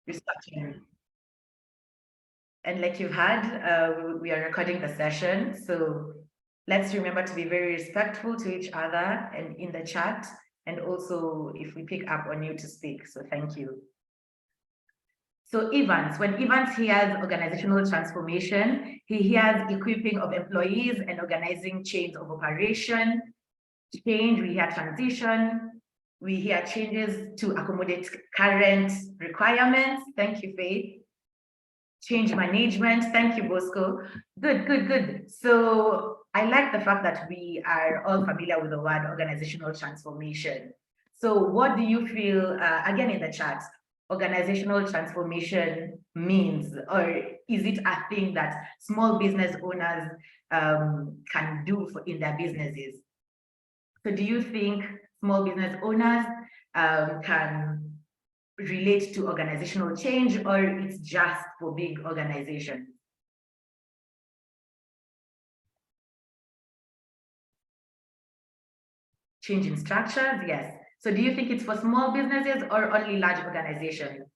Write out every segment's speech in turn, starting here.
Restructuring. And like you've heard, we are recording the session. So let's remember to be very respectful to each other and in the chat. And also if we pick up on you to speak. So thank you. So Evans, when Evans hears organizational transformation, he hears equipping of employees and organizing chains of operation. Change, we hear transition. We hear changes to accommodate current requirements. Thank you, Faith. Change management. Thank you, Bosco. Good, good, good. So I like the fact that we are all familiar with the word organizational transformation. So what do you feel, again in the chat, organizational transformation means, or is it a thing that small business owners can do in their businesses? So do you think small business owners can relate to organizational change, or it's just for big organizations? Change in structures, yes. So do you think it's for small businesses or only large organizations?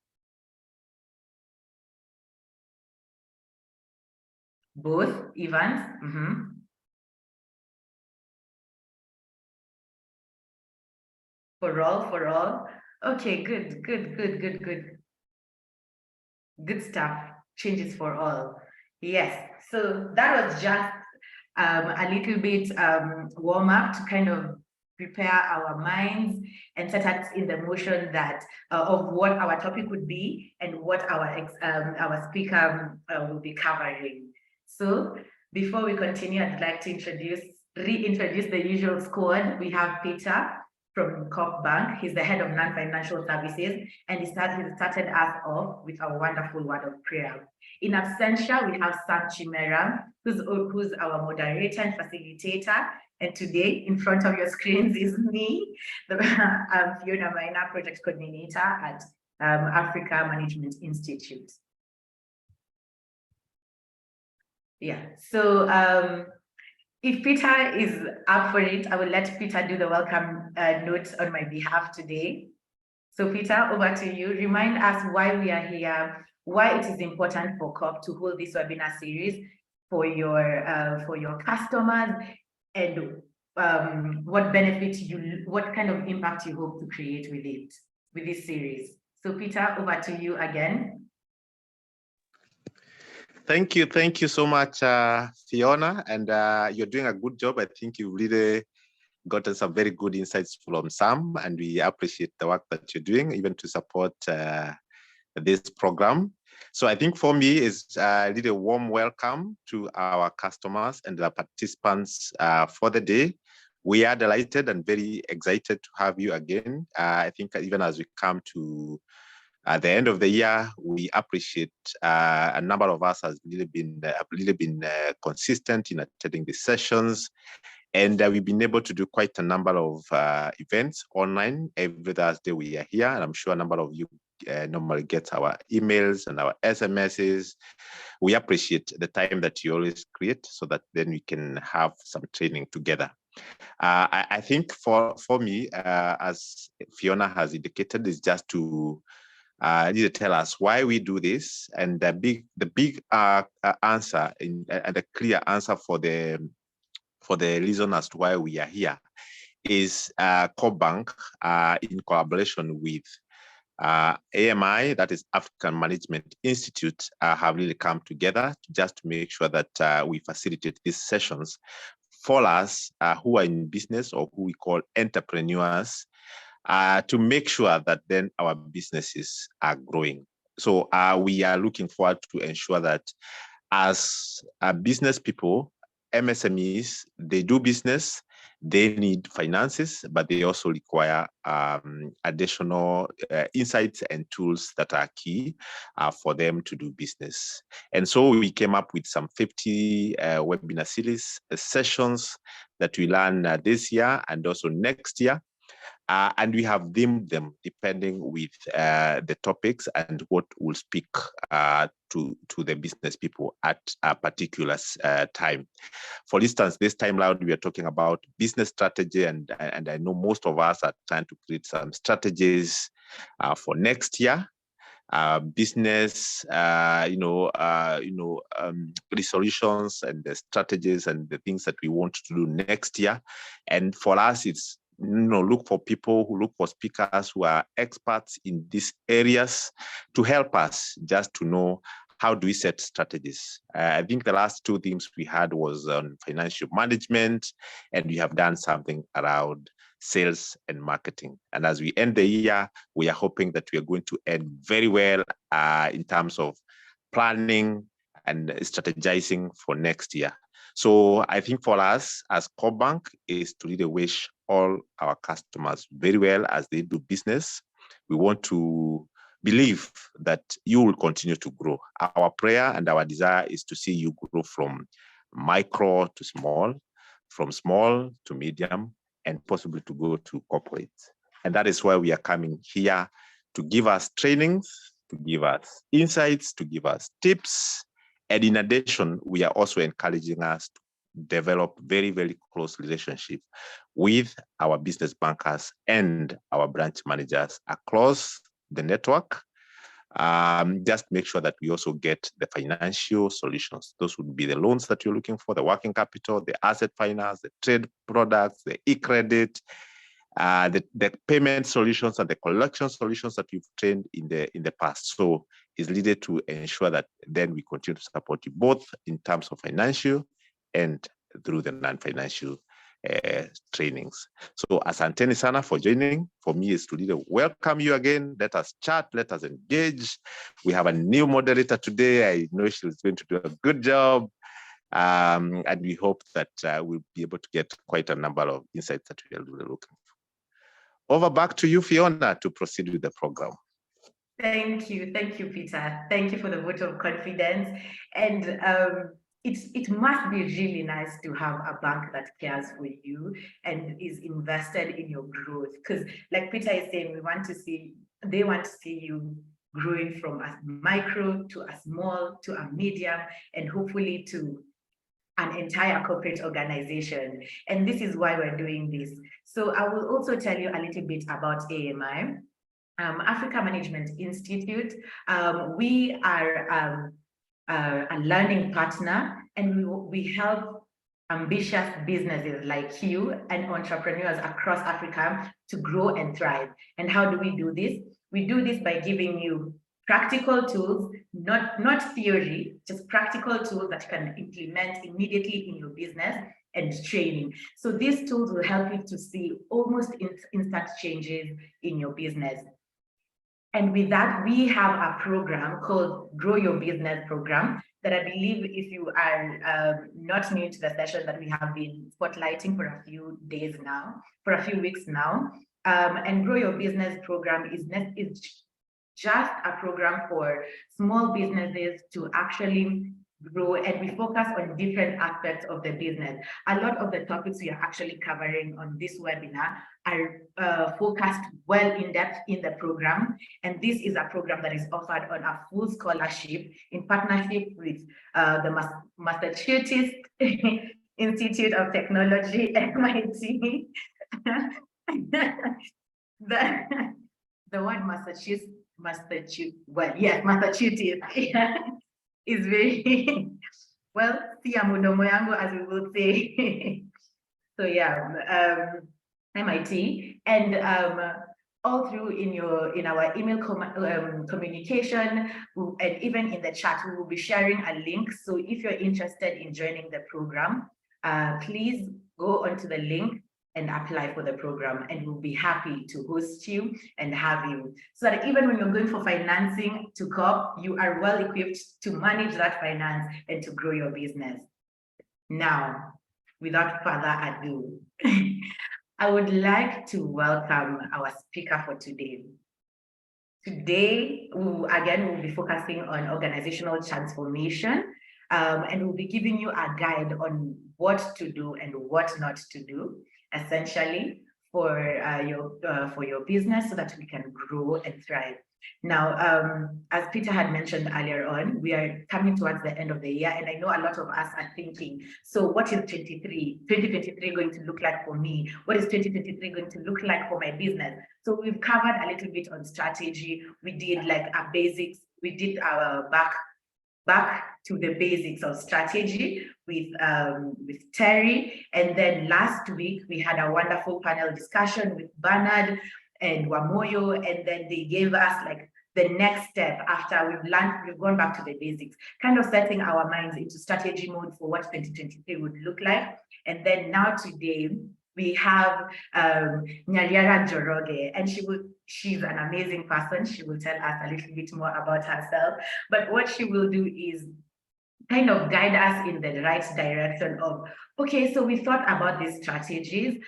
Both, Evans? For all. Okay, good. Good stuff. Changes for all. Yes. So that was just a little bit warm up to kind of prepare our minds and set us in the motion that of what our topic would be and what our speaker will be covering. So before we continue, I'd like to reintroduce the usual squad. We have Peter from Corp Bank. He's the head of non-financial services, and he started us off with a wonderful word of prayer. In absentia, we have Sam Chimera, who's our moderator and facilitator. And today, in front of your screens is me, Fiona Maina, project coordinator at Africa Management Institute. Yeah, so if Peter is up for it, I will let Peter do the welcome notes on my behalf today. So Peter, over to you. Remind us why we are here, why it is important for COP to hold this webinar series for your customers, and what benefit what kind of impact you hope to create with this series. So Peter, over to you again. Thank you so much, Fiona, and you're doing a good job. I think you really gotten some very good insights from Sam, and we appreciate the work that you're doing, even to support this program. So I think for me, it's really a warm welcome to our customers and the participants for the day. We are delighted and very excited to have you again. I think even as we come to at the end of the year, we appreciate a number of us has really been consistent in attending the sessions, and we've been able to do quite a number of events online. Every Thursday we are here, and I'm sure a number of you normally get our emails and our SMSs. We appreciate the time that you always create so that then we can have some training together. I think for me, as Fiona has indicated, is just to need to tell us why we do this, and the big answer and the clear answer for the reason as to why we are here is Corp Bank in collaboration with AMI, that is African Management Institute, have really come together just to make sure that we facilitate these sessions for us who are in business or who we call entrepreneurs, to make sure that then our businesses are growing. So we are looking forward to ensure that as business people, MSMEs, they do business, they need finances, but they also require additional insights and tools that are key for them to do business. And so we came up with some 50 webinar series sessions that we learn this year and also next year. And we have themed them depending with the topics and what will speak to the business people at a particular time. For instance, this time around, we are talking about business strategy, and I know most of us are trying to create some strategies for next year. business, resolutions and the strategies and the things that we want to do next year. And for us, it's look for people who look for speakers who are experts in these areas to help us just to know how do we set strategies. I think the last two themes we had was on financial management, and we have done something around sales and marketing. And as we end the year, we are hoping that we are going to end very well in terms of planning and strategizing for next year. So I think for us as Core Bank is to really wish all our customers very well as they do business. We want to believe that you will continue to grow. Our prayer and our desire is to see you grow from micro to small, from small to medium, and possibly to go to corporate. And that is why we are coming here to give us trainings, to give us insights, to give us tips. And in addition, we are also encouraging us to develop very, very close relationship with our business bankers and our branch managers across the network. Just make sure that we also get the financial solutions. Those would be the loans that you're looking for, the working capital, the asset finance, the trade products, the e-credit, the payment solutions and the collection solutions that you've trained in the past. So it's needed to ensure that then we continue to support you both in terms of financial and through the non-financial trainings. So asanteni sana for joining. For me, is to really welcome you again. Let us chat, let us engage. We have a new moderator today. I know she's going to do a good job. And we hope that we'll be able to get quite a number of insights that we are really looking for. Over back to you, Fiona, to proceed with the program. Thank you, Peter. Thank you for the vote of confidence. And it must be really nice to have a bank that cares for you and is invested in your growth. Because like Peter is saying, they want to see you growing from a micro to a small to a medium and hopefully to an entire corporate organization. And this is why we're doing this. So I will also tell you a little bit about AMI, Africa Management Institute. We are a learning partner, and we help ambitious businesses like you and entrepreneurs across Africa to grow and thrive. And how do we do this? We do this by giving you practical tools, not theory, just practical tools that you can implement immediately in your business, and training. So these tools will help you to see almost instant changes in your business. And with that, we have a program called Grow Your Business Program that I believe if you are not new to the session that we have been spotlighting for a few days now, for a few weeks now. And Grow Your Business Program is just a program for small businesses to actually grow, and we focus on different aspects of the business. A lot of the topics we are actually covering on this webinar are focused well in depth in the program, and this is a program that is offered on a full scholarship in partnership with the Massachusetts Institute of Technology, MIT. The word Massachusetts, well, yes, Massachusetts is very well, tia mudomo yangu, as we will say. So yeah, MIT, and all through in our email communication, and even in the chat, we will be sharing a link. So if you're interested in joining the program, please go onto the link and apply for the program, and we'll be happy to host you and have you, so that even when you're going for financing to COP, you are well equipped to manage that finance and to grow your business. Now, without further ado, I would like to welcome our speaker for today. Today, we'll be focusing on organizational transformation, and we'll be giving you a guide on what to do and what not to do, essentially, for your business, so that we can grow and thrive. Now, as Peter had mentioned earlier on, we are coming towards the end of the year, and I know a lot of us are thinking, so what is 2023 going to look like for me? What is 2023 going to look like for my business? So we've covered a little bit on strategy. We did like a basics. We did our back to the basics of strategy with Terry. And then last week, we had a wonderful panel discussion with Bernard and Wamoyo, and then they gave us like the next step after we've gone back to the basics, kind of setting our minds into strategy mode for what 2023 would look like. And then now today, we have Nyariara Njoroge, and she's an amazing person. She will tell us a little bit more about herself. But what she will do is kind of guide us in the right direction of, okay, so we thought about these strategies,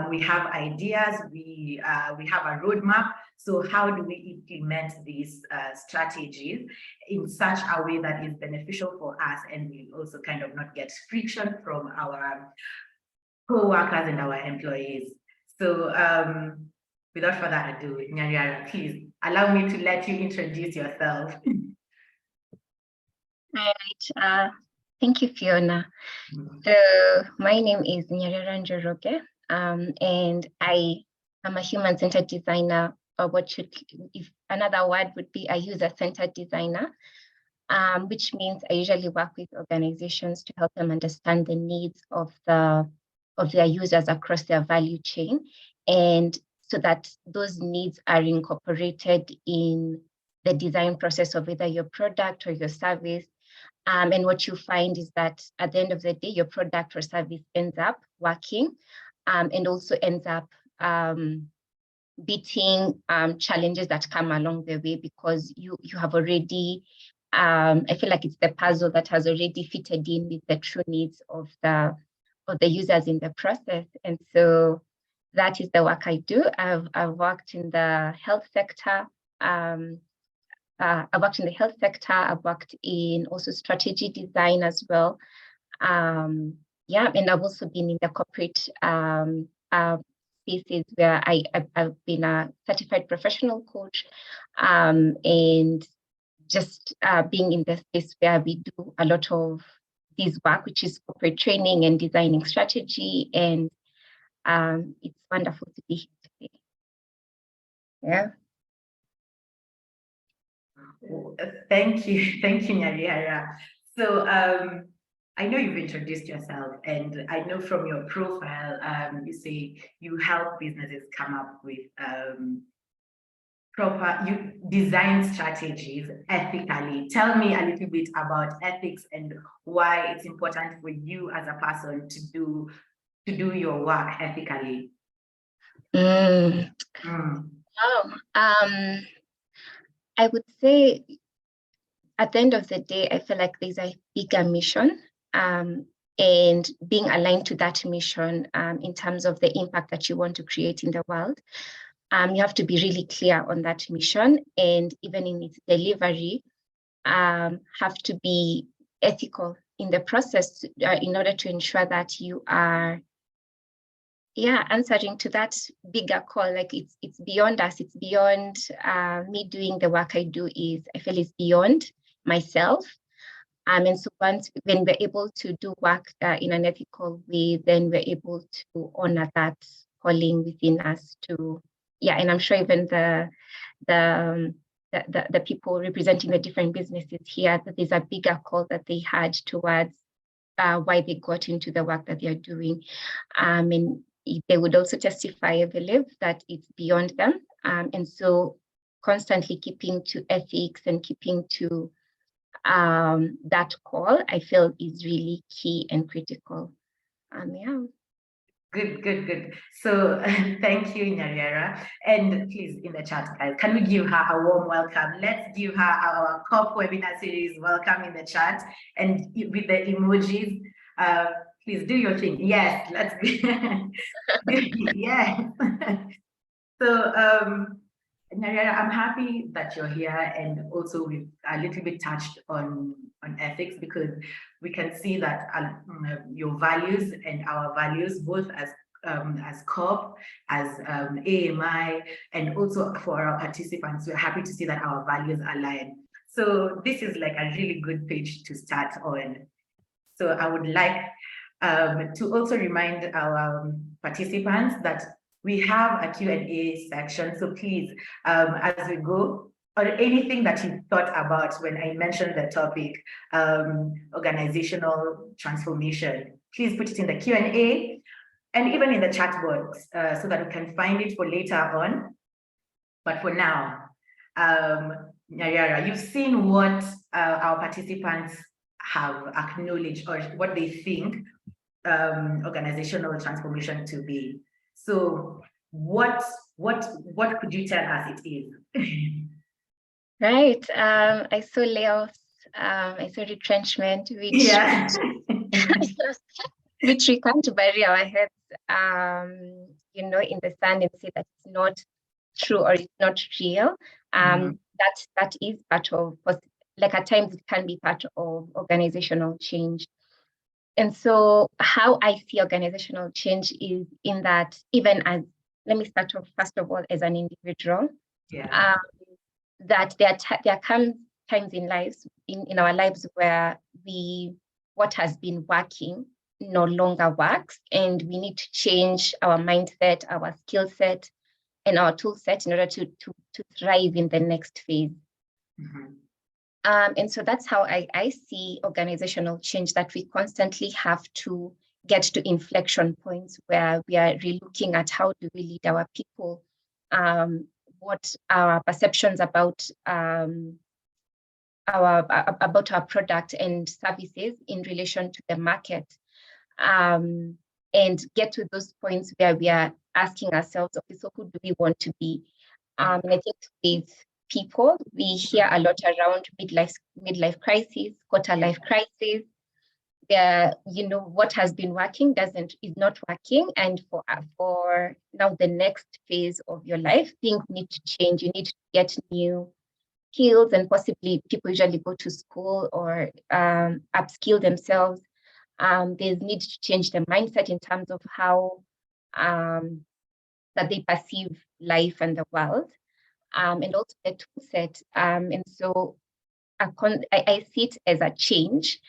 we have ideas, we have a roadmap. So how do we implement these strategies in such a way that is beneficial for us, and we also kind of not get friction from our co-workers and our employees. So without further ado, Nyariara, please allow me to let you introduce yourself. All right. Thank you, Fiona. So my name is Nyariara Njoroge, and I am a human-centered designer, or if another word would be a user-centered designer, which means I usually work with organizations to help them understand the needs of their users across their value chain, and so that those needs are incorporated in the design process of either your product or your service. And what you find is that at the end of the day, your product or service ends up working, and also ends up beating challenges that come along the way, because you have already, I feel like it's the puzzle that has already fitted in with the true needs of the users in the process. And so that is the work I do. I've worked in the health sector. I've worked in the health sector. I've worked in also strategy design as well. And I've also been in the corporate spaces where I've been a certified professional coach, and just being in the space where we do a lot of this work, which is corporate training and designing strategy. And it's wonderful to be here today. Yeah. Thank you, Nyariara. So I know you've introduced yourself, and I know from your profile, you say you help businesses come up with you design strategies ethically. Tell me a little bit about ethics and why it's important for you as a person to do your work ethically. I would say at the end of the day, I feel like there's a bigger mission, and being aligned to that mission in terms of the impact that you want to create in the world. You have to be really clear on that mission, and even in its delivery, have to be ethical in the process in order to ensure that you are answering to that bigger call. Like it's beyond us, it's beyond me doing the work I do. I feel it's beyond myself. And so when we're able to do work in an ethical way, then we're able to honor that calling within us to, and I'm sure even the people representing the different businesses here, that there's a bigger call that they had towards why they got into the work that they're doing. And they would also testify, I believe, that it's beyond them. And so constantly keeping to ethics and keeping to that call, I feel is really key and critical. Good. So thank you, Nyariara. And please, in the chat, guys, can we give her a warm welcome? Let's give her our COP webinar series welcome in the chat, and with the emojis. Please do your thing. Yes, let's be. Yes. So Nyariara, I'm happy that you're here, and also we've a little bit touched on ethics, because we can see that your values and our values, both as COP, as AMI, and also for our participants, we're happy to see that our values align. So this is like a really good page to start on. So I would like to also remind our participants that we have a Q&A section. So please, as we go, or anything that you thought about when I mentioned the topic, organizational transformation, please put it in the Q&A and even in the chat box so that we can find it for later on. But for now, Nyariara, you've seen what our participants have acknowledged or what they think organizational transformation to be. So what could you tell us it is? Right. I saw layoffs, I saw retrenchment, which Yeah. which we can't bury our heads, in the sand and say that it's not true or it's not real. That is part of, like at times it can be part of organizational change. And so how I see organizational change is in that, even as, let me start off first of all as an individual, that there comes times in lives, in our lives where what has been working no longer works, and we need to change our mindset, our skill set, and our tool set in order to thrive in the next phase. And so that's how I see organizational change, that we constantly have to get to inflection points where we are relooking at how do we lead our people, what our perceptions about our product and services in relation to the market, and get to those points where we are asking ourselves, okay, so who do we want to be? And I think with people, we hear a lot around midlife crisis, quarter life crisis. What has been working is not working, and for now the next phase of your life, things need to change. You need to get new skills, and possibly people usually go to school or upskill themselves. There's need to change the mindset in terms of how that they perceive life and the world, and also the tool set. And so I see it as a change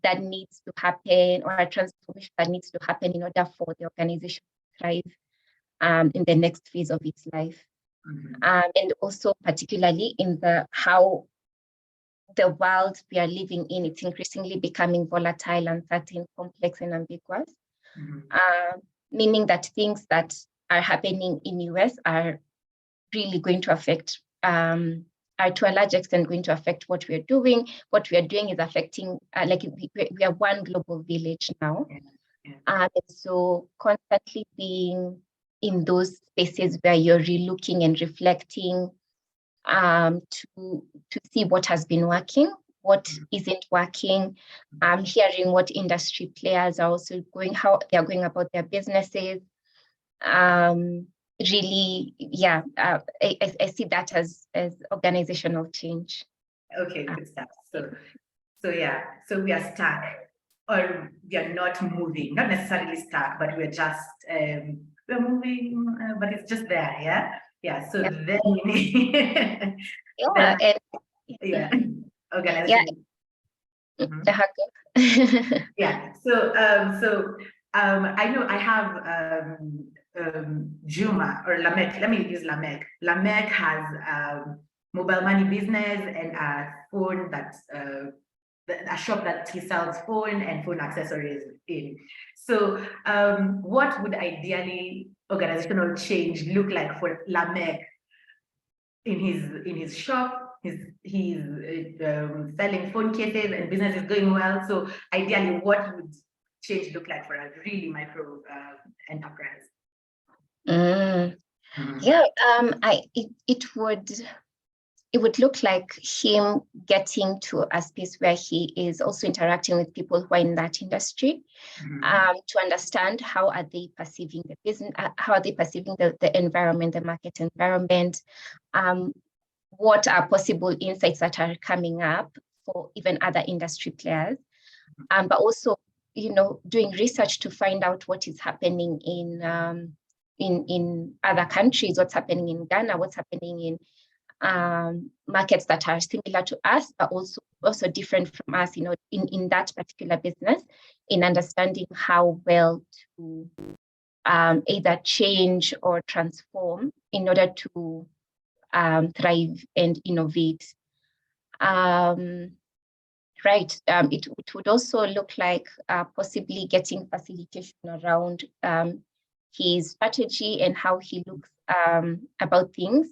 that needs to happen, or a transformation that needs to happen in order for the organization to thrive in the next phase of its life. And also particularly in how the world we are living in, it's increasingly becoming volatile, uncertain, complex, and ambiguous, meaning that things that are happening in US are really going to affect, are to a large extent going to affect what we are doing. What we are doing is affecting, we are one global village now. And so constantly being in those spaces where you're relooking and reflecting to see what has been working, what isn't working, hearing what industry players are also how they're going about their businesses. Really, I see that as organizational change. Okay, good stuff. So we are stuck, or we are not moving, not necessarily stuck, but we're just we're moving, but it's just there, yeah. So then we need organization. Yeah. So I know I have Juma or Lamek. Let me use Lamek. Lamek has mobile money business and a phone that's a shop that he sells phone and phone accessories in. So what would ideally organizational change look like for Lamek in his shop? He's selling phone cases and business is going well. So ideally, what would change look like for a really micro enterprise? It would look like him getting to a space where he is also interacting with people who are in that industry, to understand how are they perceiving the business, how are they perceiving the environment, the market environment, what are possible insights that are coming up for even other industry players, but also, doing research to find out what is happening in other countries, what's happening in Ghana, what's happening in markets that are similar to us, but also different from us, in that particular business, in understanding how well to either change or transform in order to thrive and innovate. It would also look like possibly getting facilitation around his strategy and how he looks about things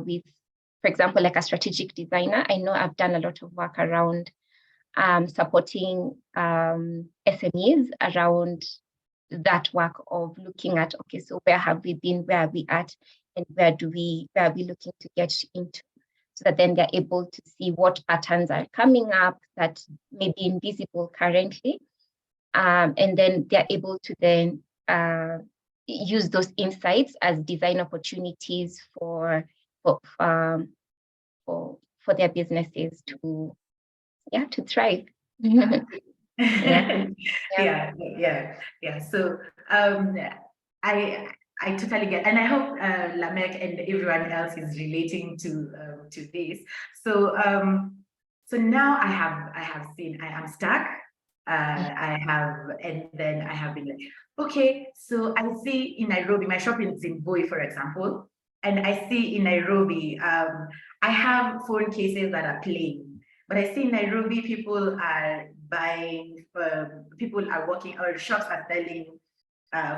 with, for example, like a strategic designer. I know I've done a lot of work around supporting SMEs around that work of looking at, okay, so where have we been, where are we at, and where are we looking to get into, so that then they're able to see what patterns are coming up that may be invisible currently, and then they're able to then use those insights as design opportunities for their businesses to thrive. Yeah. So I totally get, and I hope Lamek and everyone else is relating to this. So so now I have seen, I am stuck. And then I have been like, okay, so I see in Nairobi, my shop is in Voi, for example, and I see in Nairobi, I have phone cases that are plain, but I see in Nairobi people are buying, people are working, or shops are selling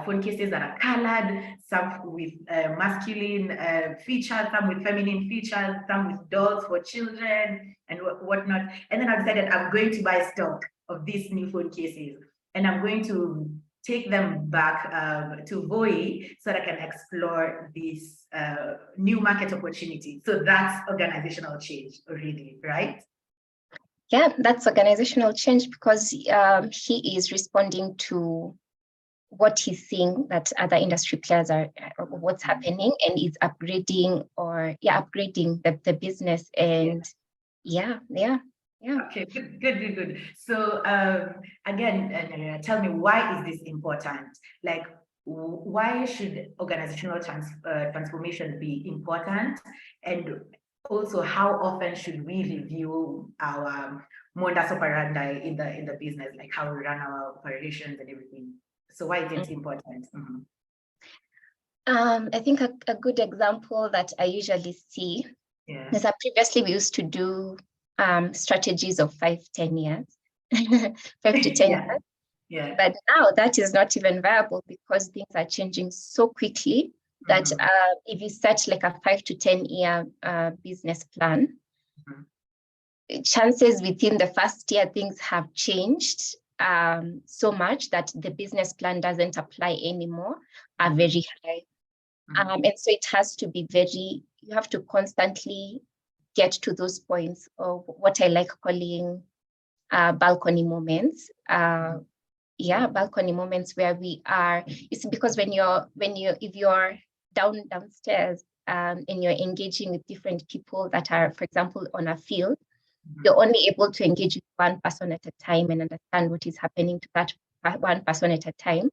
phone cases that are colored, some with masculine features, some with feminine features, some with dolls for children and whatnot. And then I decided I'm going to buy stock of these new phone cases, and I'm going to take them back to Voi so that I can explore this new market opportunity. So that's organizational change already, right? Yeah, that's organizational change, because he is responding to what he's seeing that other industry players are, what's happening, and is upgrading the business. And yeah. Okay, good. So again, tell me, why is this important? Like, why should organizational transformation be important? And also, how often should we review our modus operandi in the business, like how we run our operations and everything? So why is it important? I think a good example that I usually see is that previously we used to do strategies of 5-10 years, 5 to 10 years. Yeah. But now that is not even viable, because things are changing so quickly that if you set like a 5 to 10 year business plan, chances within the first year things have changed so much that the business plan doesn't apply anymore are very high. And so it has to be you have to constantly get to those points of what I like calling balcony moments. Balcony moments where we are, it's because if you're downstairs and you're engaging with different people that are, for example, on a field, you're only able to engage with one person at a time and understand what is happening to that one person at a time.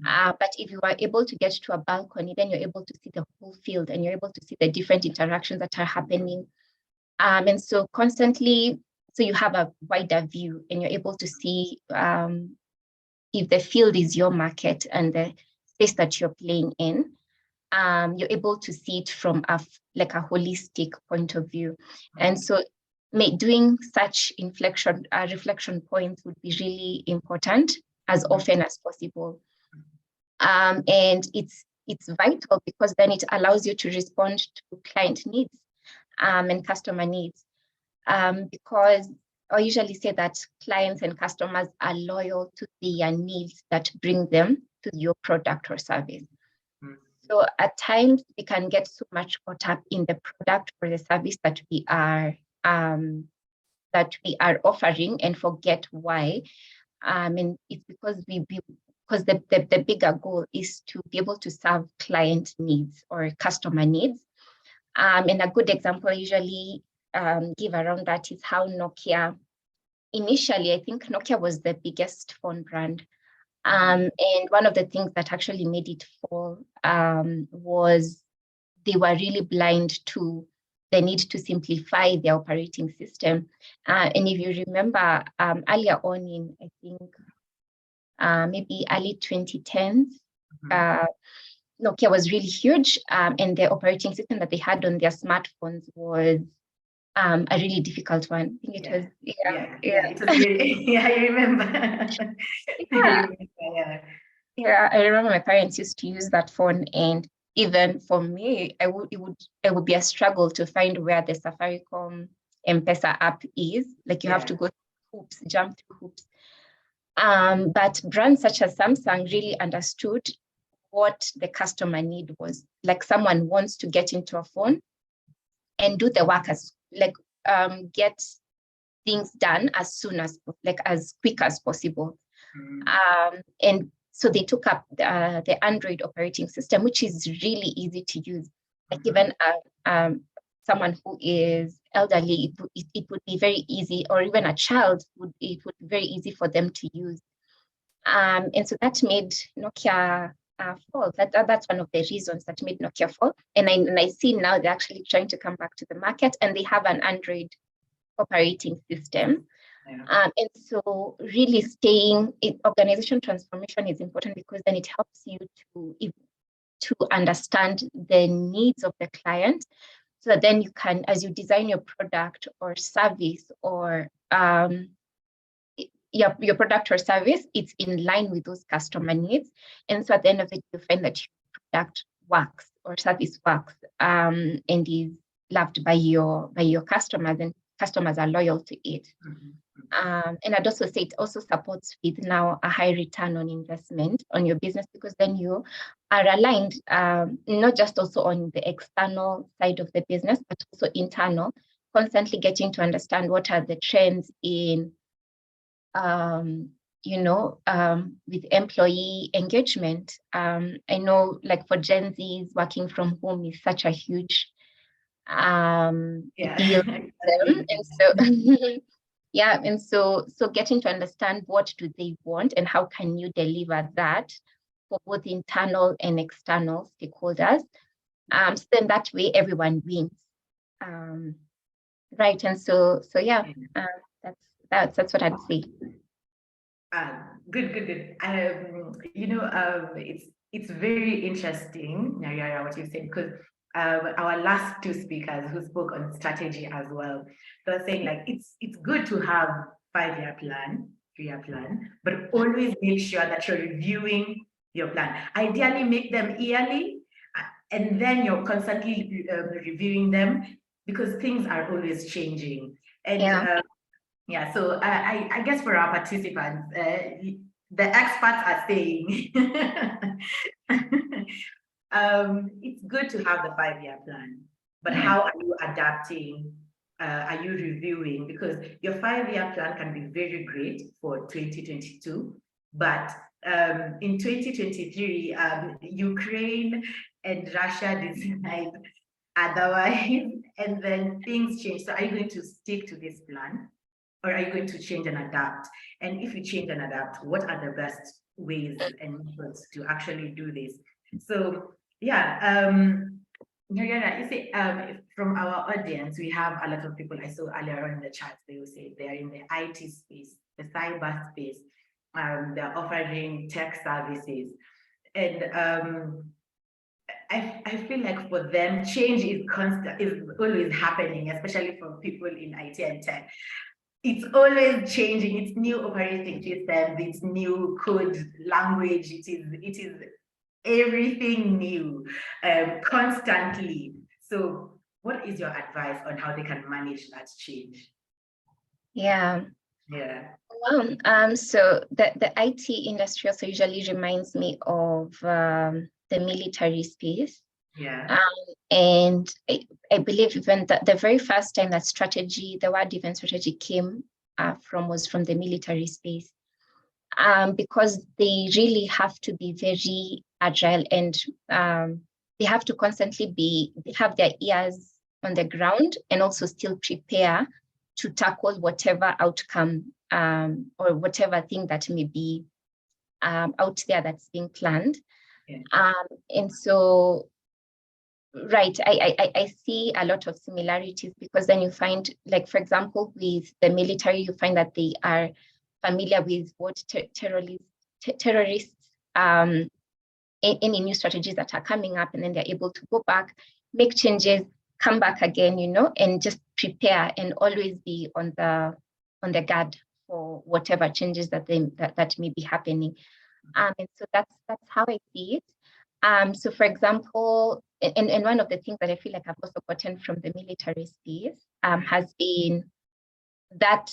But if you are able to get to a balcony, then you're able to see the whole field, and you're able to see the different interactions that are happening. And so constantly, so you have a wider view, and you're able to see if the field is your market and the space that you're playing in, you're able to see it from a holistic point of view. And so doing such reflection points would be really important as often as possible. And it's vital, because then it allows you to respond to client needs and customer needs. Because I usually say that clients and customers are loyal to their needs that bring them to your product or service. So at times we can get so much caught up in the product or the service that we are offering and forget why. And it's because the bigger goal is to be able to serve client needs or customer needs. And a good example I usually give around that is how Nokia, initially, I think Nokia was the biggest phone brand. And one of the things that actually made it fall was they were really blind to the need to simplify their operating system. And if you remember, earlier on in, I think, maybe early 2010s, Nokia was really huge, and the operating system that they had on their smartphones was a really difficult one. I think it was, it was really, I remember. Yeah, I remember my parents used to use that phone, and even for me, it would be a struggle to find where the Safaricom M-Pesa app is. Like you have to go through hoops, jump through hoops. But brands such as Samsung really understood what the customer need was. Like someone wants to get into a phone and do the work get things done as soon as, as quick as possible. And so they took up the Android operating system, which is really easy to use. Like even someone who is elderly, it would be very easy, or even a child, it would be very easy for them to use. And so that made Nokia fall. That's one of the reasons that made Nokia fall. And I see now they're actually trying to come back to the market, and they have an Android operating system. And so really staying in organization transformation is important, because then it helps you to understand the needs of the client, so that then you can, as you design your product or service, or your product or service, it's in line with those customer needs. And so at the end of it, you find that your product works or service works, and is loved by your customers, and customers are loyal to it. And I'd also say it also supports with now a high return on investment on your business, because then you are aligned, not just also on the external side of the business, but also internal, constantly getting to understand what are the trends in, with employee engagement. I know, like for Gen Zs, working from home is such a huge deal for them. And so and so getting to understand what do they want and how can you deliver that for both internal and external stakeholders. So then that way everyone wins. Right. And so that's what I'd say. Good. It's very interesting, Nayara, what you said, because our last two speakers who spoke on strategy as well, they were saying like it's good to have 5-year plan, 3-year plan, but always make sure that you're reviewing your plan. Ideally, make them yearly, and then you're constantly reviewing them, because things are always changing. And so I guess for our participants, the experts are saying it's good to have the 5-year plan, but how are you adapting? Are you reviewing? Because your 5-year plan can be very great for 2022, but in 2023, Ukraine and Russia decide otherwise, and then things change. So are you going to stick to this plan, or are you going to change and adapt? And if you change and adapt, what are the best ways and methods to actually do this? So Mariana, you say from our audience, we have a lot of people I saw earlier on in the chat. They will say they're in the IT space, the cyber space. They're offering tech services, and I feel like for them, change is constant, is always happening, especially for people in IT and tech. It's always changing. It's new operating systems, it's new code language. It is everything new, constantly. So what is your advice on how they can manage that change? So the IT industry also usually reminds me of the military space. And I believe even the very first time that the word defense strategy came was from the military space, because they really have to be very agile, and they have to constantly have their ears on the ground, and also still prepare to tackle whatever outcome or whatever thing that may be out there that's being planned. And so, right, I see a lot of similarities, because then you find, like, for example, with the military, you find that they are familiar with what terrorists any new strategies that are coming up, and then they're able to go back, make changes, come back again, and just prepare and always be on the guard for whatever changes that may be happening. And so that's how I see it. So for example, and one of the things that I feel like I've also gotten from the military space has been that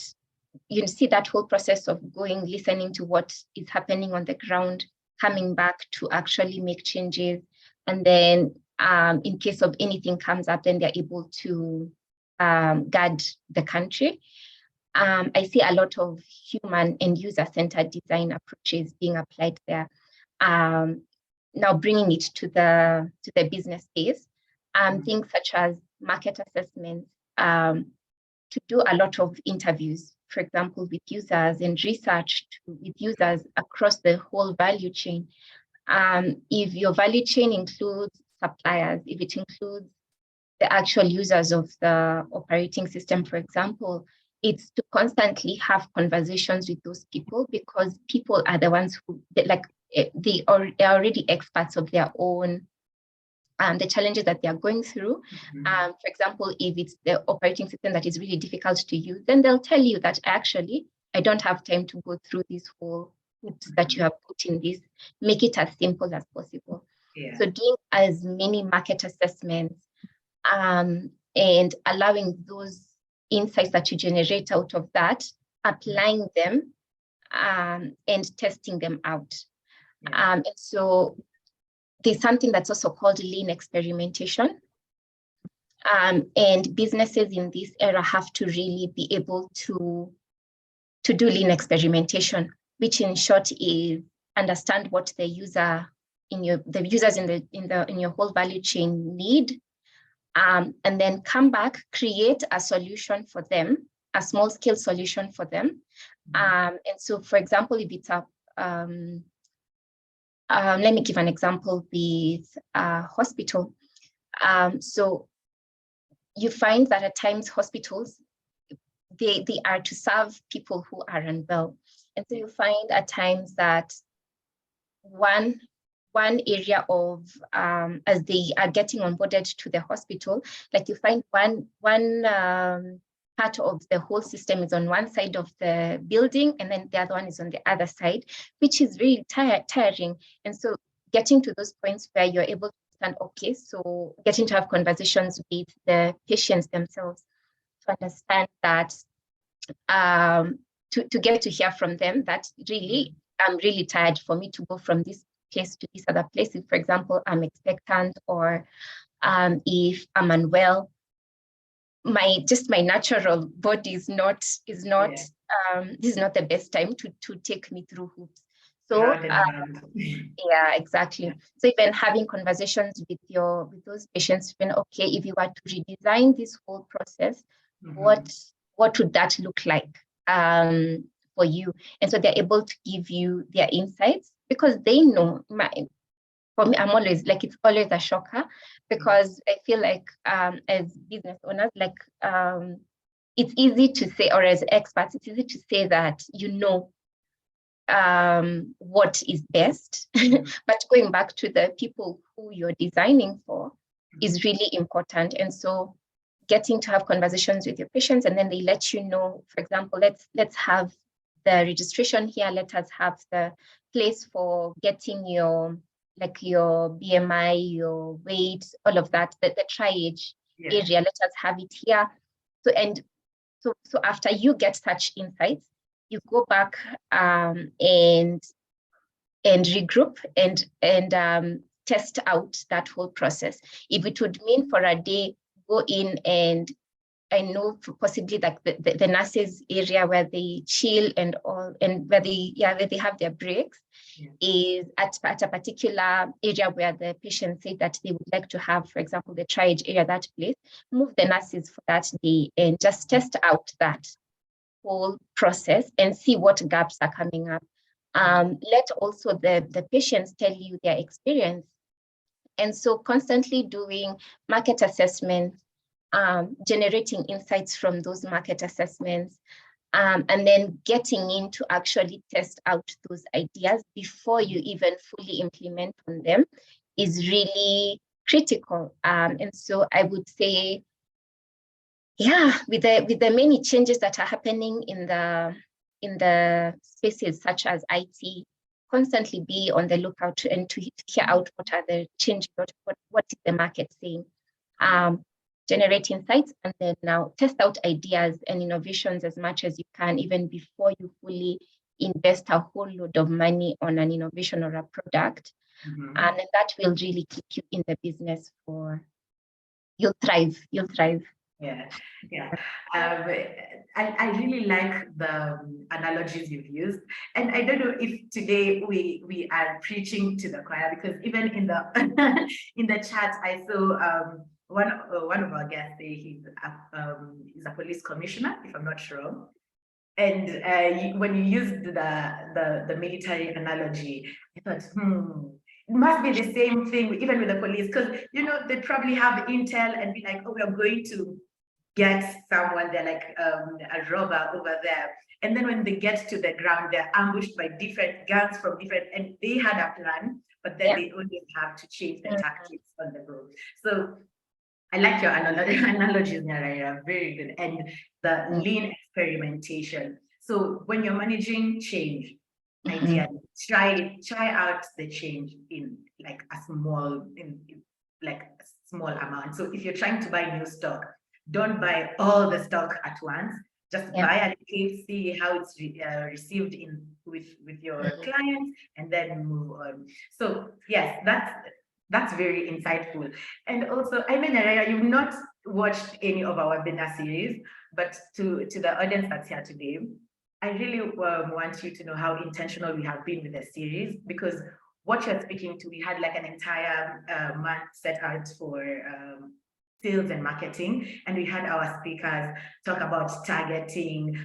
you see that whole process of going, listening to what is happening on the ground, coming back to actually make changes. And then in case of anything comes up, then they're able to guard the country. I see a lot of human and user-centered design approaches being applied there. Now bringing it to the business space, things such as market assessments, to do a lot of interviews, for example, with users and research with users across the whole value chain. If your value chain includes suppliers, if it includes the actual users of the operating system, for example, it's to constantly have conversations with those people, because people are the ones who, they are already experts of their own, the challenges that they are going through. For example, if it's the operating system that is really difficult to use, then they'll tell you that actually, I don't have time to go through this whole hoops that you have put in this. Make it as simple as possible. Yeah. So doing as many market assessments and allowing those insights that you generate out of that, applying them and testing them out. Yeah. And so there's something that's also called lean experimentation. And businesses in this era have to really be able to do lean experimentation, which in short is understand what the users in your whole value chain need, and then come back, create a solution for them, a small scale solution for them. And so, for example, if it's a let me give an example with a hospital. So you find that at times hospitals, they are to serve people who are unwell. And so you find at times that one area of, as they are getting onboarded to the hospital, like you find one part of the whole system is on one side of the building, and then the other one is on the other side, which is really tiring. And so getting to those points where you're able to understand, okay, so getting to have conversations with the patients themselves to understand that, to get to hear from them that really, I'm really tired, for me to go from this place to this other place. If, for example, I'm expectant, or if I'm unwell, my natural body is not this is not the best time to take me through hoops. So yeah, exactly. So even having conversations with those patients, when okay, if you were to redesign this whole process, what would that look like for you? And so they're able to give you their insights, because they know. For me, I'm always like, it's always a shocker, because I feel like as business owners, like it's easy to say, or as experts, it's easy to say that what is best, but going back to the people who you're designing for is really important. And so getting to have conversations with your patients, and then they let you know, for example, let's have the registration here, let us have the place for getting your BMI, your weight, all of that, the tri-age area, let us have it here. So after you get such insights, you go back and regroup and test out that whole process. If it would mean for a day, go in, and I know possibly like the nurses area where they chill and all, and where they have their breaks, is at a particular area where the patient said that they would like to have, for example, the triage area, that place, move the nurses for that day and just test out that whole process and see what gaps are coming up. Let also the patients tell you their experience. And so constantly doing market assessments, generating insights from those market assessments, and then getting in to actually test out those ideas before you even fully implement on them is really critical. And so I would say, yeah, with the many changes that are happening in the spaces such as IT, constantly be on the lookout and to hear out what are the changes, what is the market saying. Generate insights, and then now test out ideas and innovations as much as you can, even before you fully invest a whole load of money on an innovation or a product. And then that will really keep you in the business you'll thrive. Yeah. I really like the analogies you've used, and I don't know if today we are preaching to the choir, because even in the in the chat I saw one of our guests say he's a police commissioner, if I'm not wrong. And when you used the military analogy, I thought, it must be the same thing even with the police, because they probably have intel and be like, oh, we are going to get someone, they're like a robber over there. And then when they get to the ground, they're ambushed by different gangs from different, and they had a plan, but then they always have to change the tactics on the go. So I like your analogies, Naraya, very good. And the lean experimentation. So when you're managing change, idea, try out the change in like a small amount. So if you're trying to buy new stock, don't buy all the stock at once. Just buy a little, see how it's received with your clients, and then move on. So yes, that's very insightful. And also, I mean, Naraya, you've not watched any of our webinar series, but to the audience that's here today, I really want you to know how intentional we have been with the series, because what you're speaking to, we had like an entire month set out for sales and marketing, and we had our speakers talk about targeting,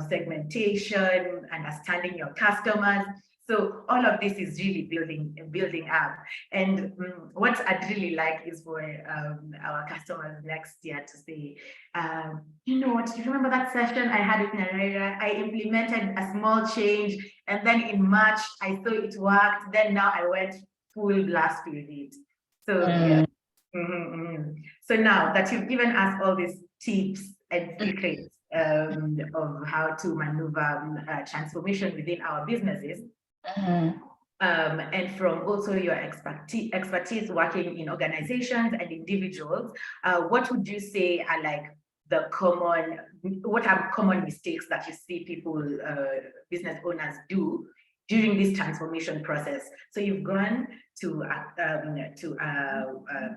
segmentation, understanding your customers. So all of this is really building up. And what I'd really like is for our customers next year to say, you know what, do you remember that session I had with Naraya? I implemented a small change, and then in March, I saw it worked. Then now I went full blast with it. So yeah. So now that you've given us all these tips and secrets of how to maneuver transformation within our businesses, and from also your expertise working in organizations and individuals, what would you say are like what are common mistakes that you see people, business owners do during this transformation process? So you've gone to a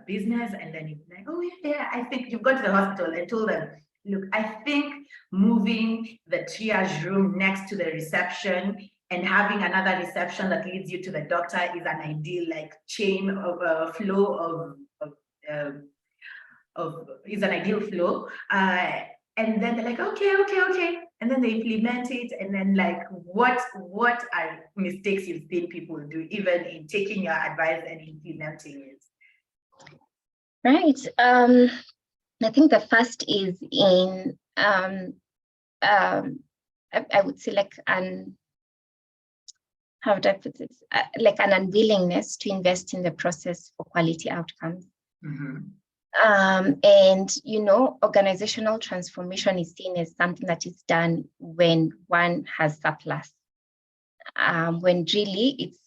business, and then you're like, oh yeah, I think you've gone to the hospital and told them, look, I think moving the triage room next to the reception and having another reception that leads you to the doctor is an ideal like chain of flow is an ideal flow. And then they're like, okay. And then they implement it. And then like, what are mistakes you've seen people do, even in taking your advice and implementing it? Right. I think the first is in, I would say like how would I put it? Like an unwillingness to invest in the process for quality outcomes. And, organizational transformation is seen as something that is done when one has surplus, when really it's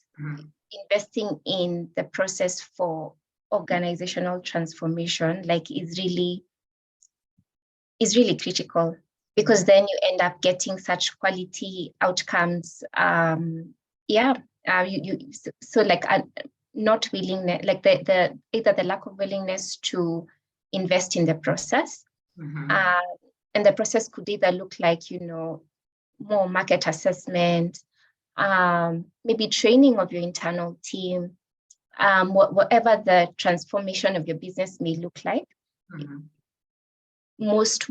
investing in the process for organizational transformation, like is really critical, because then you end up getting such quality outcomes. So like not willingness, like either the lack of willingness to invest in the process, and the process could either look like more market assessment, maybe training of your internal team, whatever the transformation of your business may look like. Most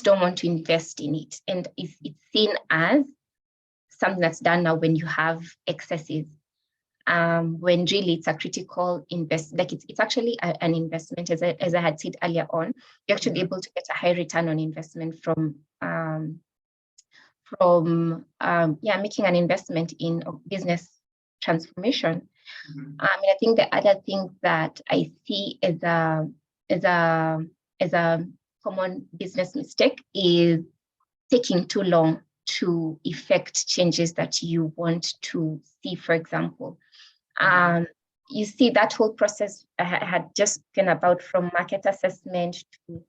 don't want to invest in it, and it's seen as something that's done now when you have excesses. When really it's a critical investment, like it's actually an investment, as I had said earlier on. You're actually able to get a high return on investment from from making an investment in a business transformation. Mhm. I think the other thing that I see as a common business mistake is taking too long to effect changes that you want to see. For example, you see that whole process I had just spoken about, from market assessment to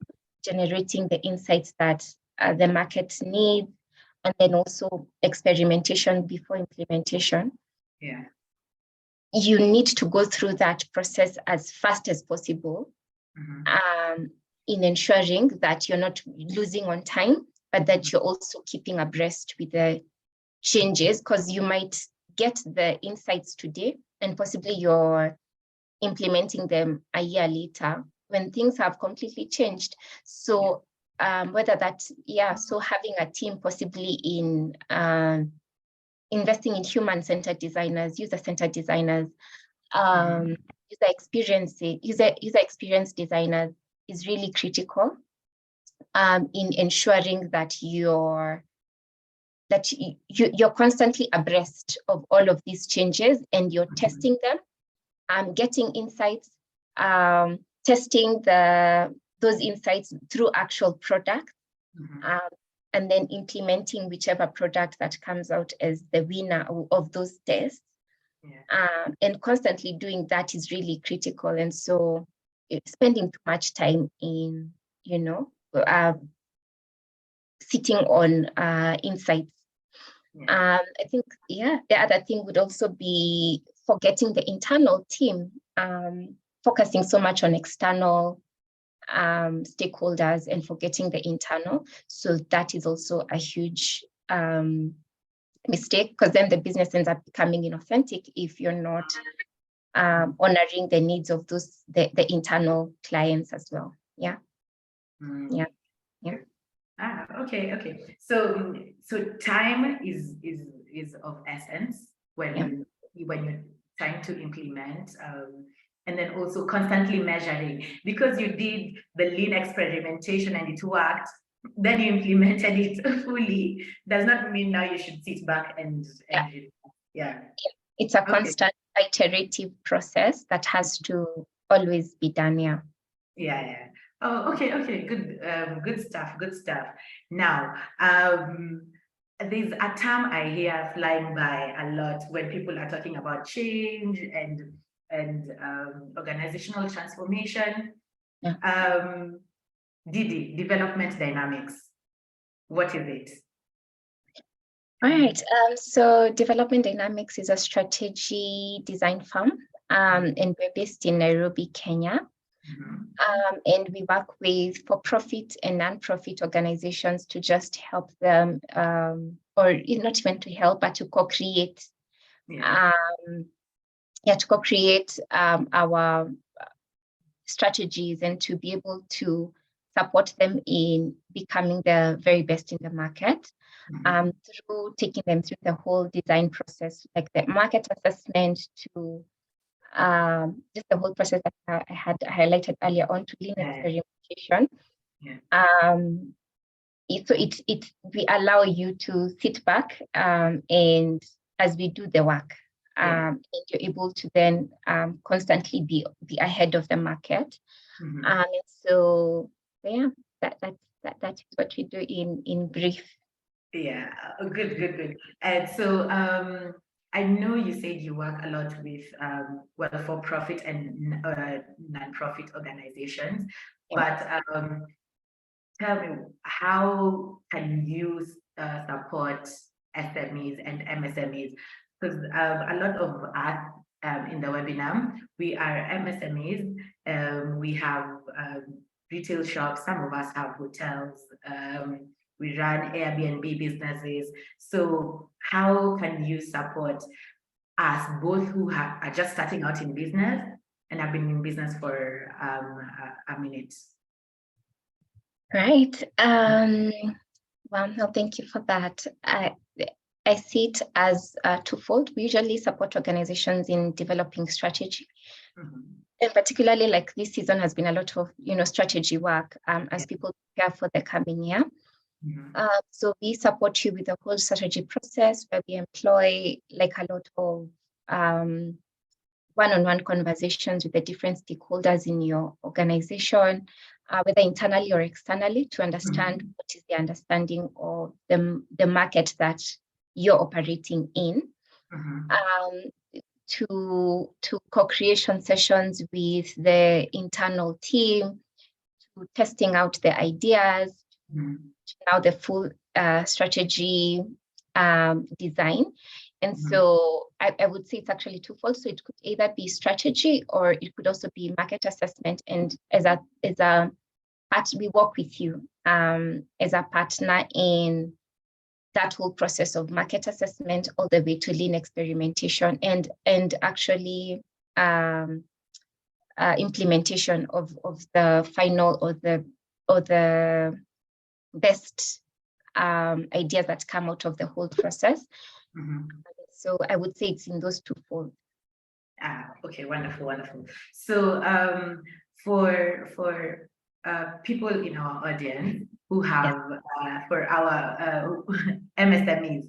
generating the insights that the market needs, and then also experimentation before implementation. Yeah. You need to go through that process as fast as possible, in ensuring that you're not losing on time, but that you're also keeping abreast with the changes, because you might get the insights today and possibly you're implementing them a year later when things have completely changed. So whether that's, so having a team possibly in investing in human-centered designers, user-centered designers, user experience designers is really critical in ensuring that you're constantly abreast of all of these changes, and you're testing them, getting insights, testing those insights through actual products, and then implementing whichever product that comes out as the winner of those tests. And constantly doing that is really critical. And so spending too much time in, sitting on insights. I think, the other thing would also be forgetting the internal team, focusing so much on external stakeholders and forgetting the internal. So that is also a huge mistake, because then the business ends up becoming inauthentic if you're not honoring the needs of the internal clients as well. Okay. So time is of essence when you're trying to implement, and then also constantly measuring, because you did the lean experimentation and it worked, then you implemented it fully, does not mean now you should sit back and it's a constant iterative process that has to always be done. Oh, okay, good stuff. Now, there's a term I hear flying by a lot when people are talking about change and organizational transformation. DD, development dynamics. What is it? All right. So Development Dynamics is a strategy design firm, and we're based in Nairobi, Kenya. And we work with for-profit and non-profit organizations to just help them, or not even to help, but to co-create, our strategies, and to be able to support them in becoming the very best in the market, through taking them through the whole design process, like the market assessment to just the whole process that I had highlighted earlier on, to lean experimentation. We allow you to sit back, and as we do the work, and you're able to then constantly be ahead of the market. And so that's what we do in brief. Good. And so I know you said you work a lot with for-profit and non-profit organizations, but tell me, how can you support SMEs and MSMEs? Because a lot of us in the webinar, we are MSMEs. We have retail shops. Some of us have hotels. We run Airbnb businesses. So how can you support us, both who are just starting out in business and have been in business for a minute? Right. Well, no, thank you for that. I see it as twofold. We usually support organizations in developing strategy. And particularly, like this season has been a lot of strategy work as people prepare for the coming year. So we support you with the whole strategy process, where we employ like a lot of one-on-one conversations with the different stakeholders in your organization, whether internally or externally, to understand what is the understanding of the market that you're operating in. To co-creation sessions with the internal team, to testing out the ideas, now the full strategy design. And so I would say it's actually twofold. So it could either be strategy, or it could also be market assessment. And as a part, we work with you as a partner in that whole process of market assessment, all the way to lean experimentation and actually implementation of the final or the best ideas that come out of the whole process. So I would say it's in those two folds. Okay, wonderful, wonderful. So for people in our audience who have, for our MSMEs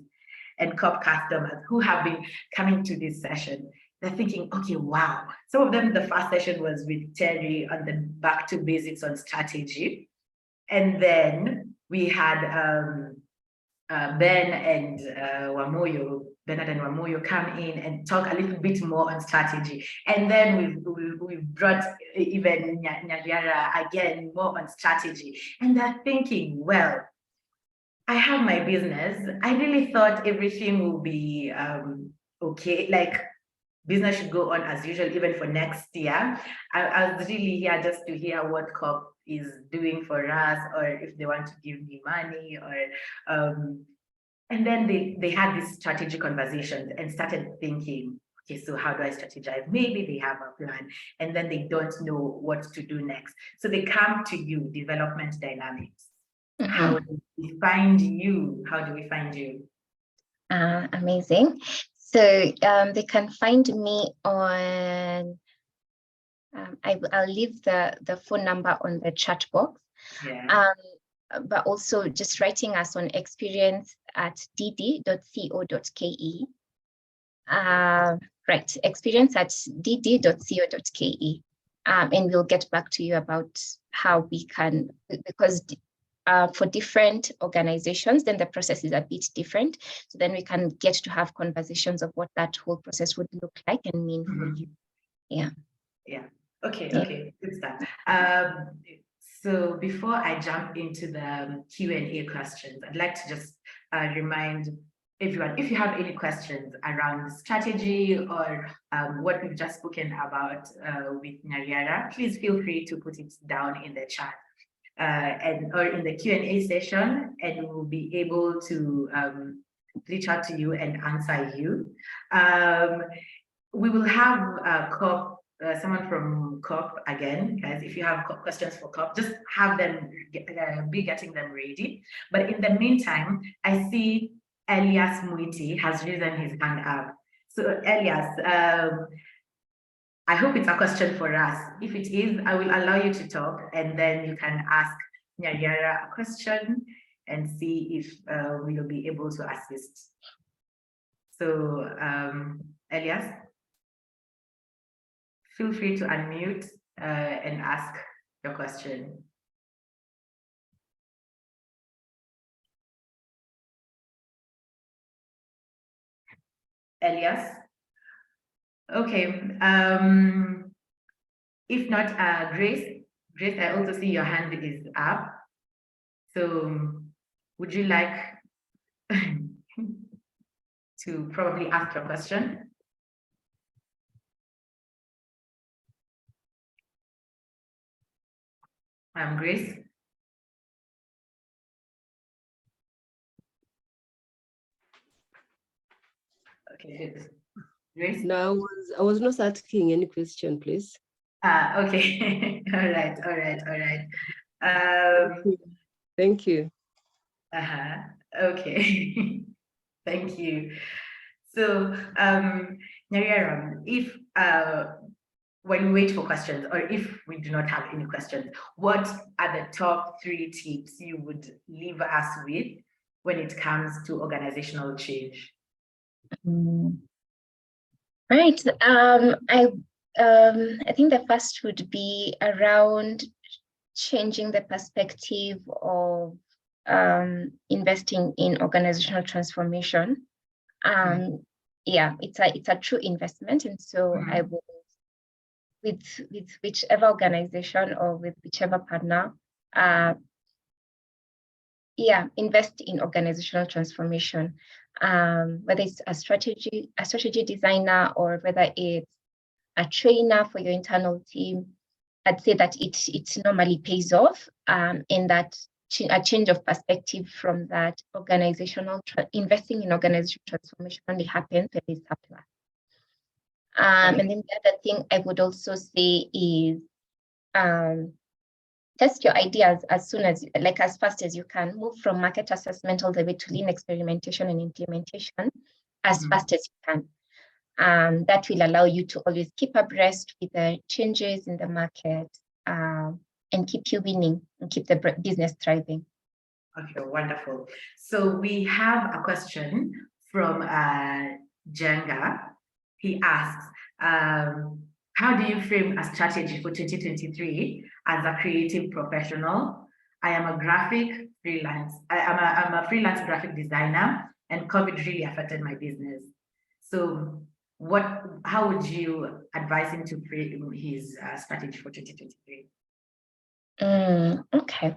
and COP customers who have been coming to this session, they're thinking, okay, wow. Some of them, the first session was with Terry on the back to basics on strategy. And then we had Ben and Bernard and Wamoyo come in and talk a little bit more on strategy. And then we brought even Nyariara again more on strategy. And they're thinking, well, I have my business. I really thought everything will be okay. Like business should go on as usual, even for next year. I was really here just to hear what COP is doing for us, or if they want to give me money, or and then they had these strategic conversations and started thinking, okay, so how do I strategize? Maybe they have a plan and then they don't know what to do next. So they come to you, development dynamics. How do we find you? How do we find you? Amazing. So they can find me on, I'll leave the phone number on the chat box. Yeah. But also just writing us on experience@dd.co.ke. Right, experience@dd.co.ke. And we'll get back to you about how we can, because for different organizations, then the process is a bit different. So then we can get to have conversations of what that whole process would look like and mean for you. Yeah. Yeah. Okay. Okay. Good stuff. So before I jump into the Q&A questions, I'd like to just remind everyone, if you have any questions around strategy or what we've just spoken about with Nyariara, please feel free to put it down in the chat or in the Q&A session, and we'll be able to reach out to you and answer you. We will have COP. Someone from COP again, guys, if you have questions for COP, just have them be getting them ready. But in the meantime, I see Elias Muiti has risen his hand up. So Elias, I hope it's a question for us. If it is, I will allow you to talk, and then you can ask Nyariara a question and see if we'll be able to assist. So Elias, feel free to unmute and ask your question. Elias? Okay. If not, Grace, I also see your hand is up. So would you like to probably ask your question? Grace? Okay, good. Grace? No, I was not asking any question, please. Okay. All right. Thank you. Okay. Thank you. So, Nyariara, if while we wait for questions, or if we do not have any questions, what are the top 3 tips you would leave us with when it comes to organizational change? Right. I think the first would be around changing the perspective of investing in organizational transformation. Yeah, it's a true investment, and so I will, with whichever organization or with whichever partner, invest in organizational transformation. Whether it's a strategy designer, or whether it's a trainer for your internal team, I'd say that it normally pays off, and that a change of perspective from that investing in organizational transformation only happens when there's surplus. And then the other thing I would also say is test your ideas as fast as you can. Move from market assessment all the way to lean experimentation and implementation as fast as you can. That will allow you to always keep abreast with the changes in the market, and keep you winning and keep the business thriving. Okay, wonderful. So we have a question from Jenga. He asks, how do you frame a strategy for 2023 as a creative professional? I am a freelance graphic designer, and COVID really affected my business. So how would you advise him to frame his strategy for 2023? Okay.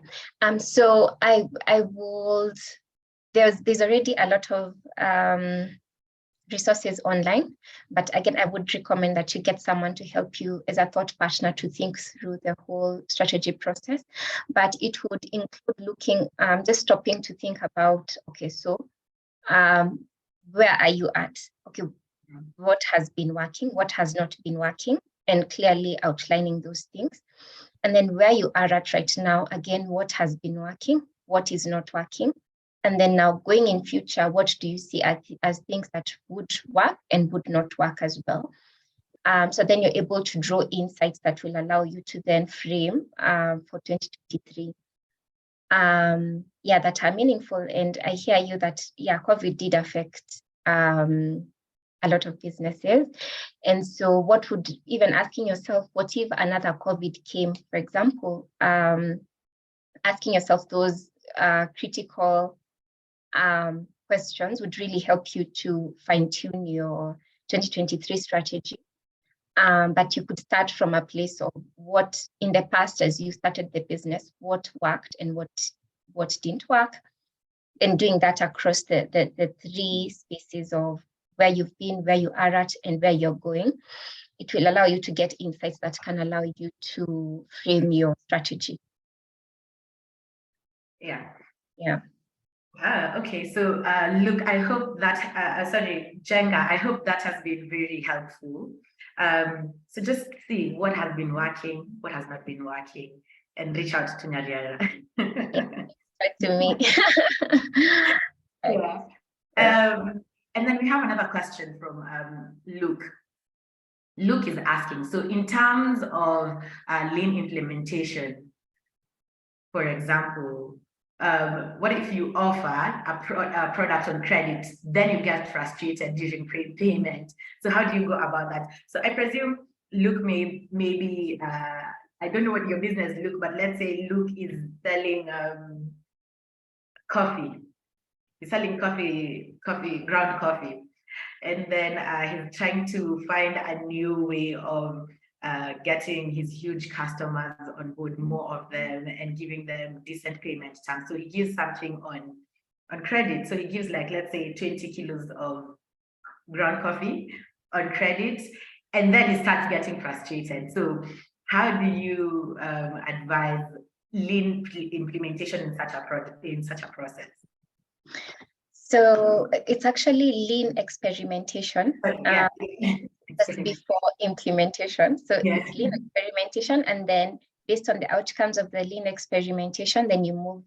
So I would, there's already a lot of resources online, but again, I would recommend that you get someone to help you as a thought partner to think through the whole strategy process. But it would include looking, just stopping to think about, okay, so where are you at? Okay, what has been working, what has not been working, and clearly outlining those things. And then where you are at right now, again, what has been working, what is not working, and then now going in future, what do you see as things that would work and would not work as well? So then you're able to draw insights that will allow you to then frame for 2023. That are meaningful. And I hear you that, COVID did affect a lot of businesses. And so what would, even asking yourself, what if another COVID came, for example, asking yourself those critical questions would really help you to fine-tune your 2023 strategy. But you could start from a place of what in the past, as you started the business, what worked and what didn't work, and doing that across the 3 spaces of where you've been, where you are at, and where you're going. It will allow you to get insights that can allow you to frame your strategy. Yeah. Okay, so look, I hope that, Jenga, I hope that has been very helpful. So just see what has been working, what has not been working, and reach out to Nyariara. Right to me. And then we have another question from Luke. Luke is asking, so in terms of lean implementation, for example, what if you offer a product on credit, then you get frustrated during payment? So how do you go about that? So I presume Luke maybe I don't know what your business Luke, but let's say Luke is selling coffee. He's selling ground coffee, and then he's trying to find a new way of getting his huge customers on board, more of them, and giving them decent payment terms. So he gives something on credit. So he gives, like, let's say 20 kilos of ground coffee on credit, and then he starts getting frustrated. So how do you advise lean implementation in such a process? So it's actually lean experimentation. Just before implementation. So it's lean experimentation, and then based on the outcomes of the lean experimentation, then you move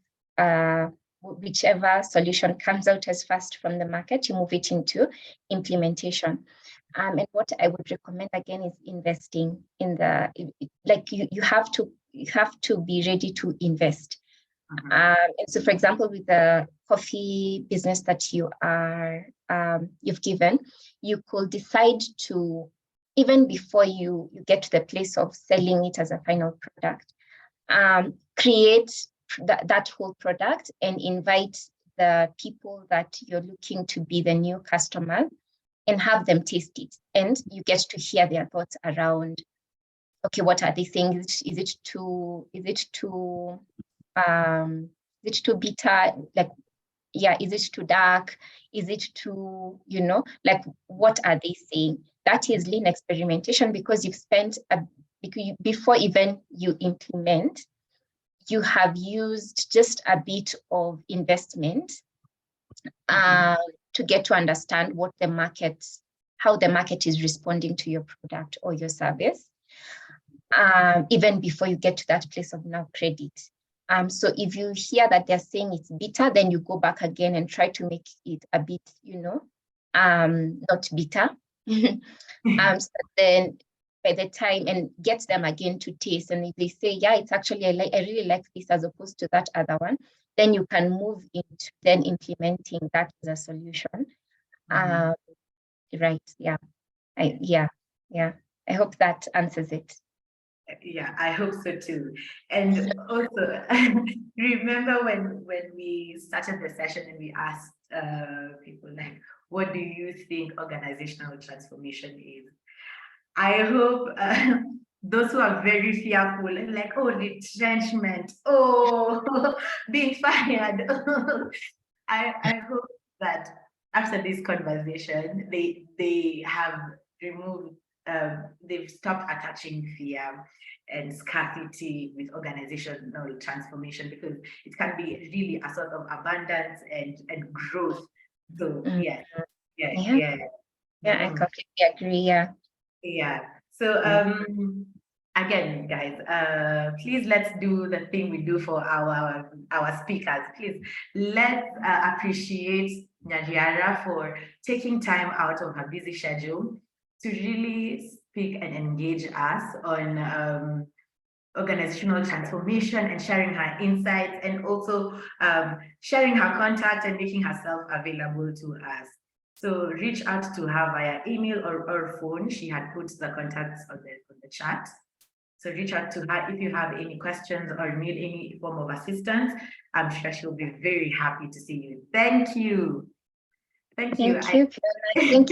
whichever solution comes out as fast from the market, you move it into implementation. And what I would recommend again is investing in the, like you have to be ready to invest. And so, for example, with the coffee business that you've given, you could decide to, even before you get to the place of selling it as a final product, create that whole product and invite the people that you're looking to be the new customer and have them taste it. And you get to hear their thoughts around, okay, what are they saying? Is it too bitter? Like, yeah, is it too dark? Is it too, like, what are they saying? That is lean experimentation, because you've spent before even you implement, you have used just a bit of investment to get to understand how the market is responding to your product or your service, even before you get to that place of now credit. So if you hear that they're saying it's bitter, then you go back again and try to make it a bit, not bitter. So then by the time, and get them again to taste, and if they say, yeah, it's actually, I really like this as opposed to that other one, then you can move into then implementing that as a solution. Right, yeah. I hope that answers it. Yeah, I hope so too. And also, remember when we started the session and we asked people, like, what do you think organizational transformation is? I hope those who are very fearful and like, oh, retrenchment, oh, being fired. I hope that after this conversation, they have removed, they've stopped attaching fear and scarcity with organizational transformation, because it can be really a sort of abundance and growth. So yeah. I completely agree. Yeah. So again, guys, please let's do the thing we do for our speakers. Please let's appreciate Nyadiara for taking time out of her busy schedule to really speak and engage us on organizational transformation and sharing her insights, and also sharing her contact and making herself available to us. So reach out to her via email or phone. She had put the contacts on the chat. So reach out to her if you have any questions or need any form of assistance. I'm sure she'll be very happy to see you. Thank you. Thank you. Thank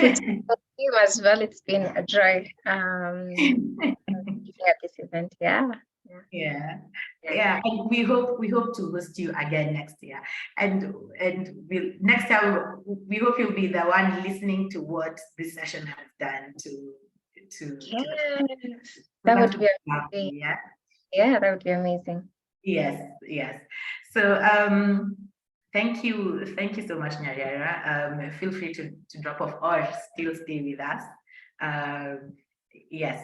you to you as well. It's been a joy at this event. Yeah. And we hope to host you again next year. And next year we hope you'll be the one listening to what this session has done to that would be amazing. That would be amazing. Yes. So thank you so much, Nyadiara. Feel free to drop off or still stay with us. Yes.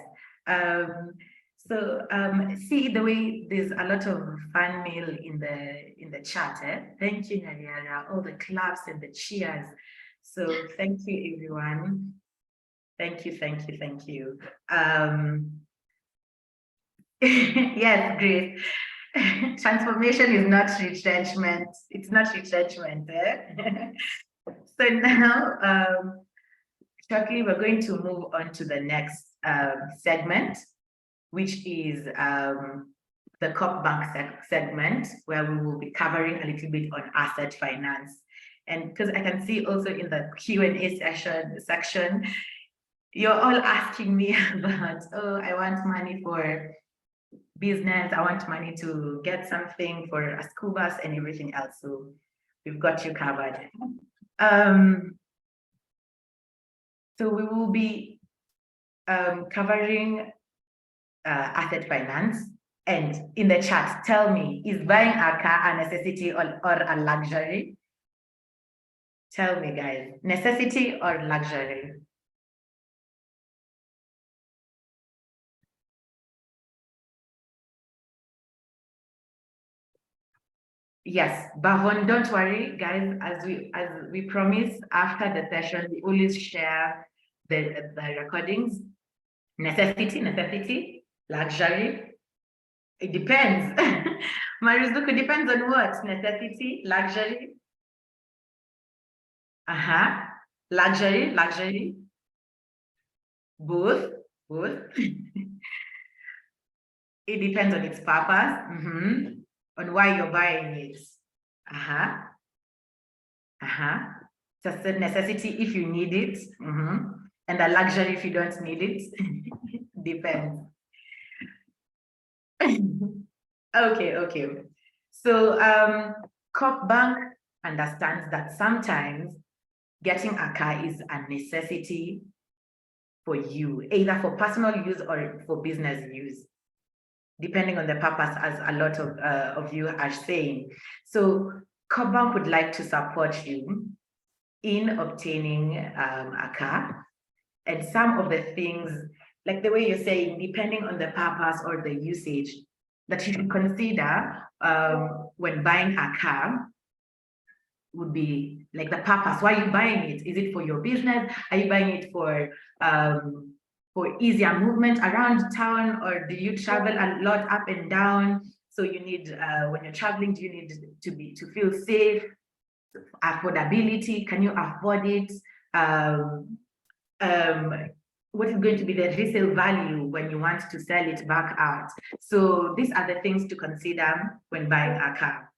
So see the way there's a lot of fan mail in the chat. Thank you, Nyadiara. All the claps and the cheers. So thank you, everyone. Thank you. Yes, Grace. Transformation is not retrenchment. It's not retrenchment. So now, shortly, we're going to move on to the next segment, which is the Corp Bank segment, where we will be covering a little bit on asset finance. And because I can see also in the Q&A section, you're all asking me about, oh, I want money for business, I want money to get something for a school bus and everything else. So we've got you covered. So we will be covering asset finance. And in the chat, tell me, is buying a car a necessity or a luxury? Tell me, guys, necessity or luxury? Yes, Bavon, don't worry, guys. As we promised, after the session, we always share the recordings. Necessity, luxury. It depends. Marizuku depends on what? Necessity, luxury. Luxury. Both. It depends on its purpose, on why you're buying it. It's a necessity if you need it, and a luxury if you don't need it. Depends. Okay. So Corp Bank understands that sometimes getting a car is a necessity for you, either for personal use or for business use, depending on the purpose, as a lot of you are saying. So Corp Bank would like to support you in obtaining a car. And some of the things, like the way you're saying, depending on the purpose or the usage, that you should consider when buying a car would be like the purpose. Why are you buying it? Is it for your business? Are you buying it for easier movement around town, or do you travel a lot up and down? So you need, when you're traveling, do you need to feel safe? Affordability, can you afford it? What is going to be the resale value when you want to sell it back out? So these are the things to consider when buying a car.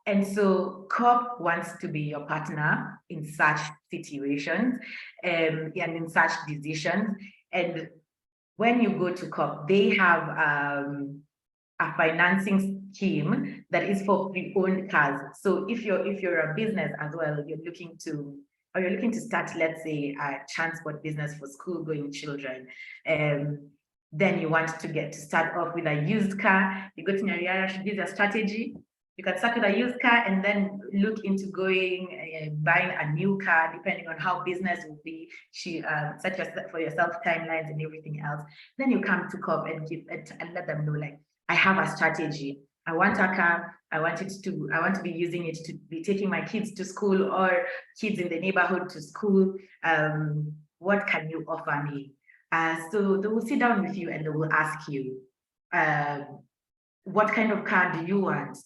And so Corp wants to be your partner in such situations and in such decisions. And when you go to Corp, they have a financing scheme that is for pre-owned cars. So if you're a business as well, you're looking to start, let's say, a transport business for school-going children, then you want to start off with a used car. You go to Nyariara, she gives a strategy. You can start with a used car and then look into going and buying a new car, depending on how business will be. She set for yourself timelines and everything else. Then you come to Corp and let them know, like, I have a strategy. I want a car. I want to be using it to be taking my kids to school or kids in the neighborhood to school. What can you offer me? So they will sit down with you and they will ask you, what kind of car do you want?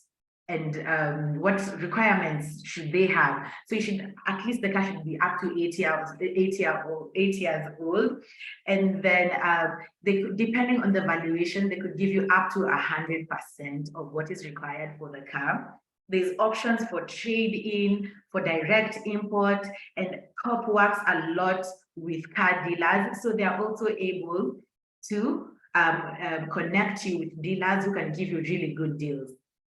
And what requirements should they have? So you should, at least the car should be up to 8 years old. And then they could, depending on the valuation, they could give you up to 100% of what is required for the car. There's options for trade-in, for direct import, and Corp works a lot with car dealers. So they're also able to connect you with dealers who can give you really good deals.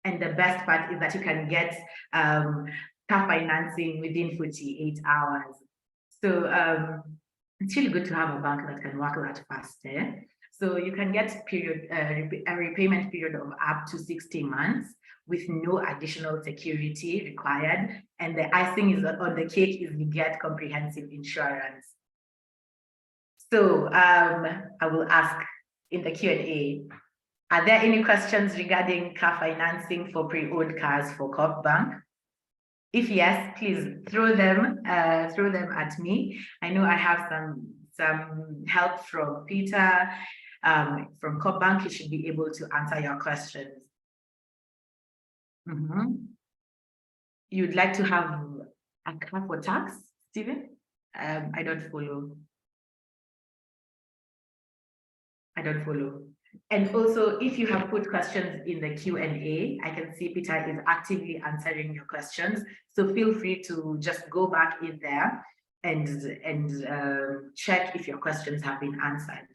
And the best part is that you can get car financing within 48 hours. So it's really good to have a bank that can work that fast. So you can get a repayment period of up to 60 months with no additional security required. And the icing is on the cake is you get comprehensive insurance. So I will ask in the Q&A, are there any questions regarding car financing for pre-owned cars for Corp Bank? If yes, please throw them at me. I know I have some help from Peter from Corp Bank. He should be able to answer your questions. You'd like to have a car for tax, Stephen? I don't follow. And also, if you have put questions in the Q&A, I can see Peter is actively answering your questions. So feel free to just go back in there and check if your questions have been answered.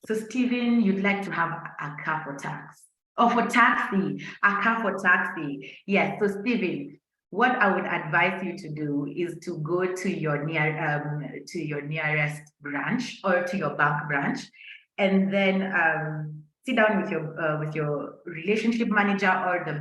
So Stephen, you'd like to have a car for tax, or for taxi, a car for taxi. Yes, so Stephen, what I would advise you to do is to go to your nearest branch or to your bank branch, and then sit down with your relationship manager or the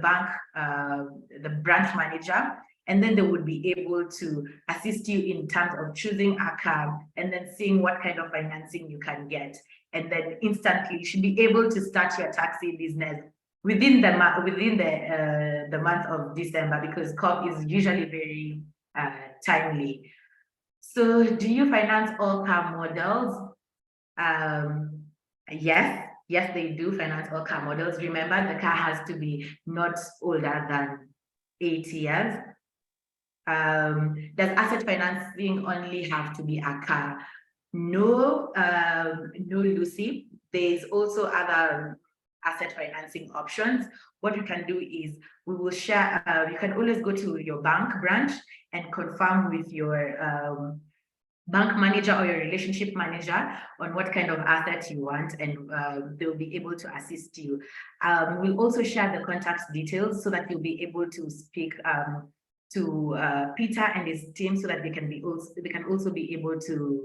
branch manager, and then they would be able to assist you in terms of choosing a car and then seeing what kind of financing you can get. And then instantly you should be able to start your taxi business within the month of December, because COP is usually very timely. So do you finance all car models? Yes, they do finance all car models. Remember, the car has to be not older than 8 years. Does asset financing only have to be a car? No, no, Lucy. There's also other asset financing options. What you can do is we will share, you can always go to your bank branch and confirm with your bank manager or your relationship manager on what kind of asset you want, and they'll be able to assist you. We'll also share the contact details so that you'll be able to speak to Peter and his team, so that they can also be able to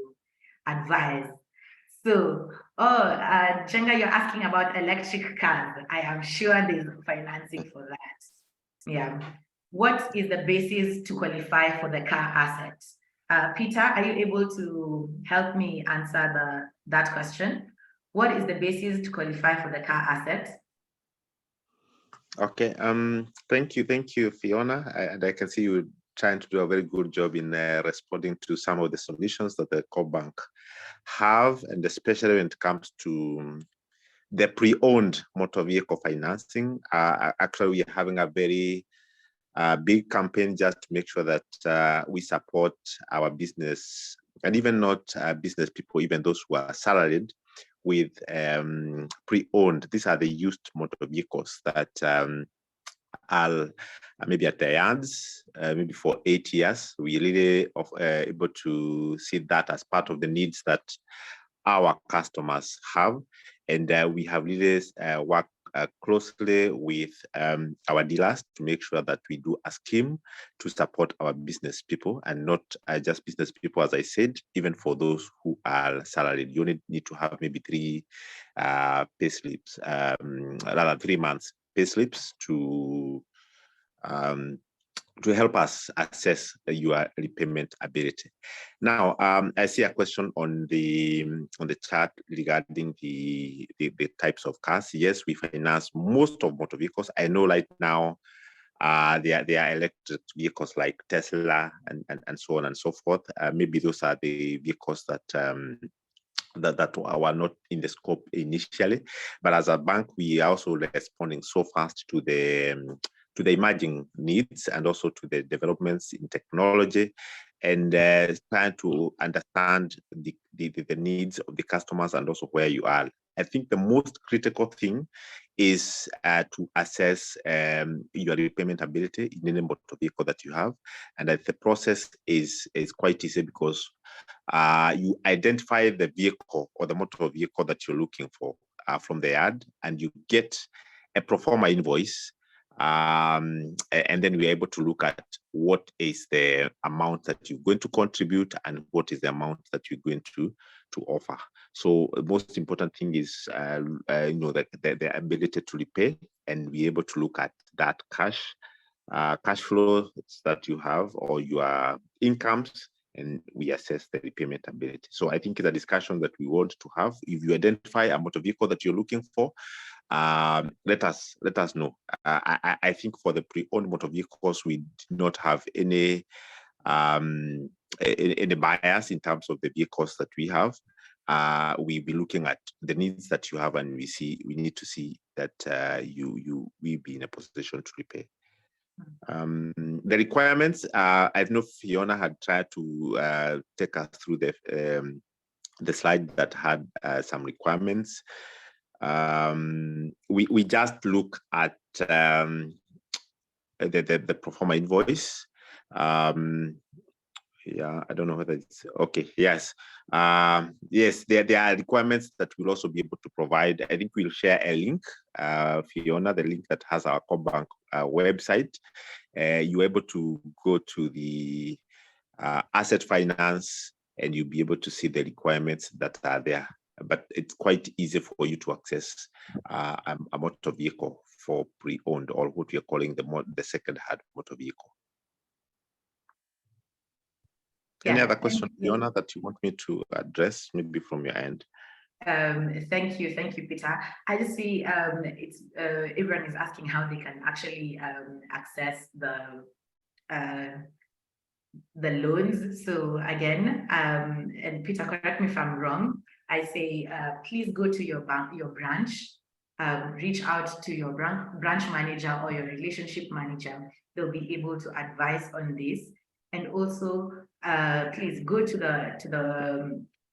advise. So, Jenga, you're asking about electric cars. I am sure there's financing for that. Yeah. What is the basis to qualify for the car asset? Peter, are you able to help me answer that question? What is the basis to qualify for the car asset? Okay, thank you, Fiona. And I can see you trying to do a very good job in responding to some of the solutions that the core bank have, and especially when it comes to the pre-owned motor vehicle financing. Actually, we are having a very big campaign just to make sure that we support our business, and even not business people, even those who are salaried, with pre-owned. These are the used motor vehicles that are maybe at the yards, maybe for 8 years. We really able to see that as part of the needs that our customers have. And we have really worked closely with our dealers to make sure that we do a scheme to support our business people, and not just business people, as I said, even for those who are salaried. You need to have maybe 3 pay slips, rather 3 months pay slips to help us assess your repayment ability. Now, I see a question on the chat regarding the types of cars. Yes, we finance most of motor vehicles. I know right now there are electric vehicles like Tesla and so on and so forth. Maybe those are the vehicles that that were not in the scope initially, but as a bank, we are also responding so fast to the emerging needs, and also to the developments in technology, and trying to understand the needs of the customers, and also where you are. I think the most critical thing is to assess your repayment ability in any motor vehicle that you have, and that the process is quite easy, because you identify the vehicle or the motor vehicle that you're looking for from the yard, and you get a pro forma invoice. And then we're able to look at what is the amount that you're going to contribute, and what is the amount that you're going to offer. So the most important thing is the ability to repay, and be able to look at that cash flow that you have, or your incomes, and we assess the repayment ability. So I think it's a discussion that we want to have. If you identify a motor vehicle that you're looking for, let us know. I think for the pre-owned motor vehicles, we do not have any bias in terms of the vehicles that we have. We'll be looking at the needs that you have, and we need to see that you will be in a position to repay. The requirements, I know Fiona had tried to take us through the slide that had some requirements. We just look at the pro forma invoice. Yeah, I don't know whether it's okay. Yes, yes, there are requirements that we'll also be able to provide. I think we'll share a link, Fiona, the link that has our core bank website. You're able to go to the asset finance, and you'll be able to see the requirements that are there. But it's quite easy for you to access a motor vehicle for pre-owned, or what we are calling the second-hand motor vehicle. Any other question, Fiona, that you want me to address, maybe from your end? Thank you, Peter. I just see everyone is asking how they can actually access the loans. So again, and Peter, correct me if I'm wrong. I say please go to your branch, reach out to your branch manager or your relationship manager. They'll be able to advise on this. And also, please go to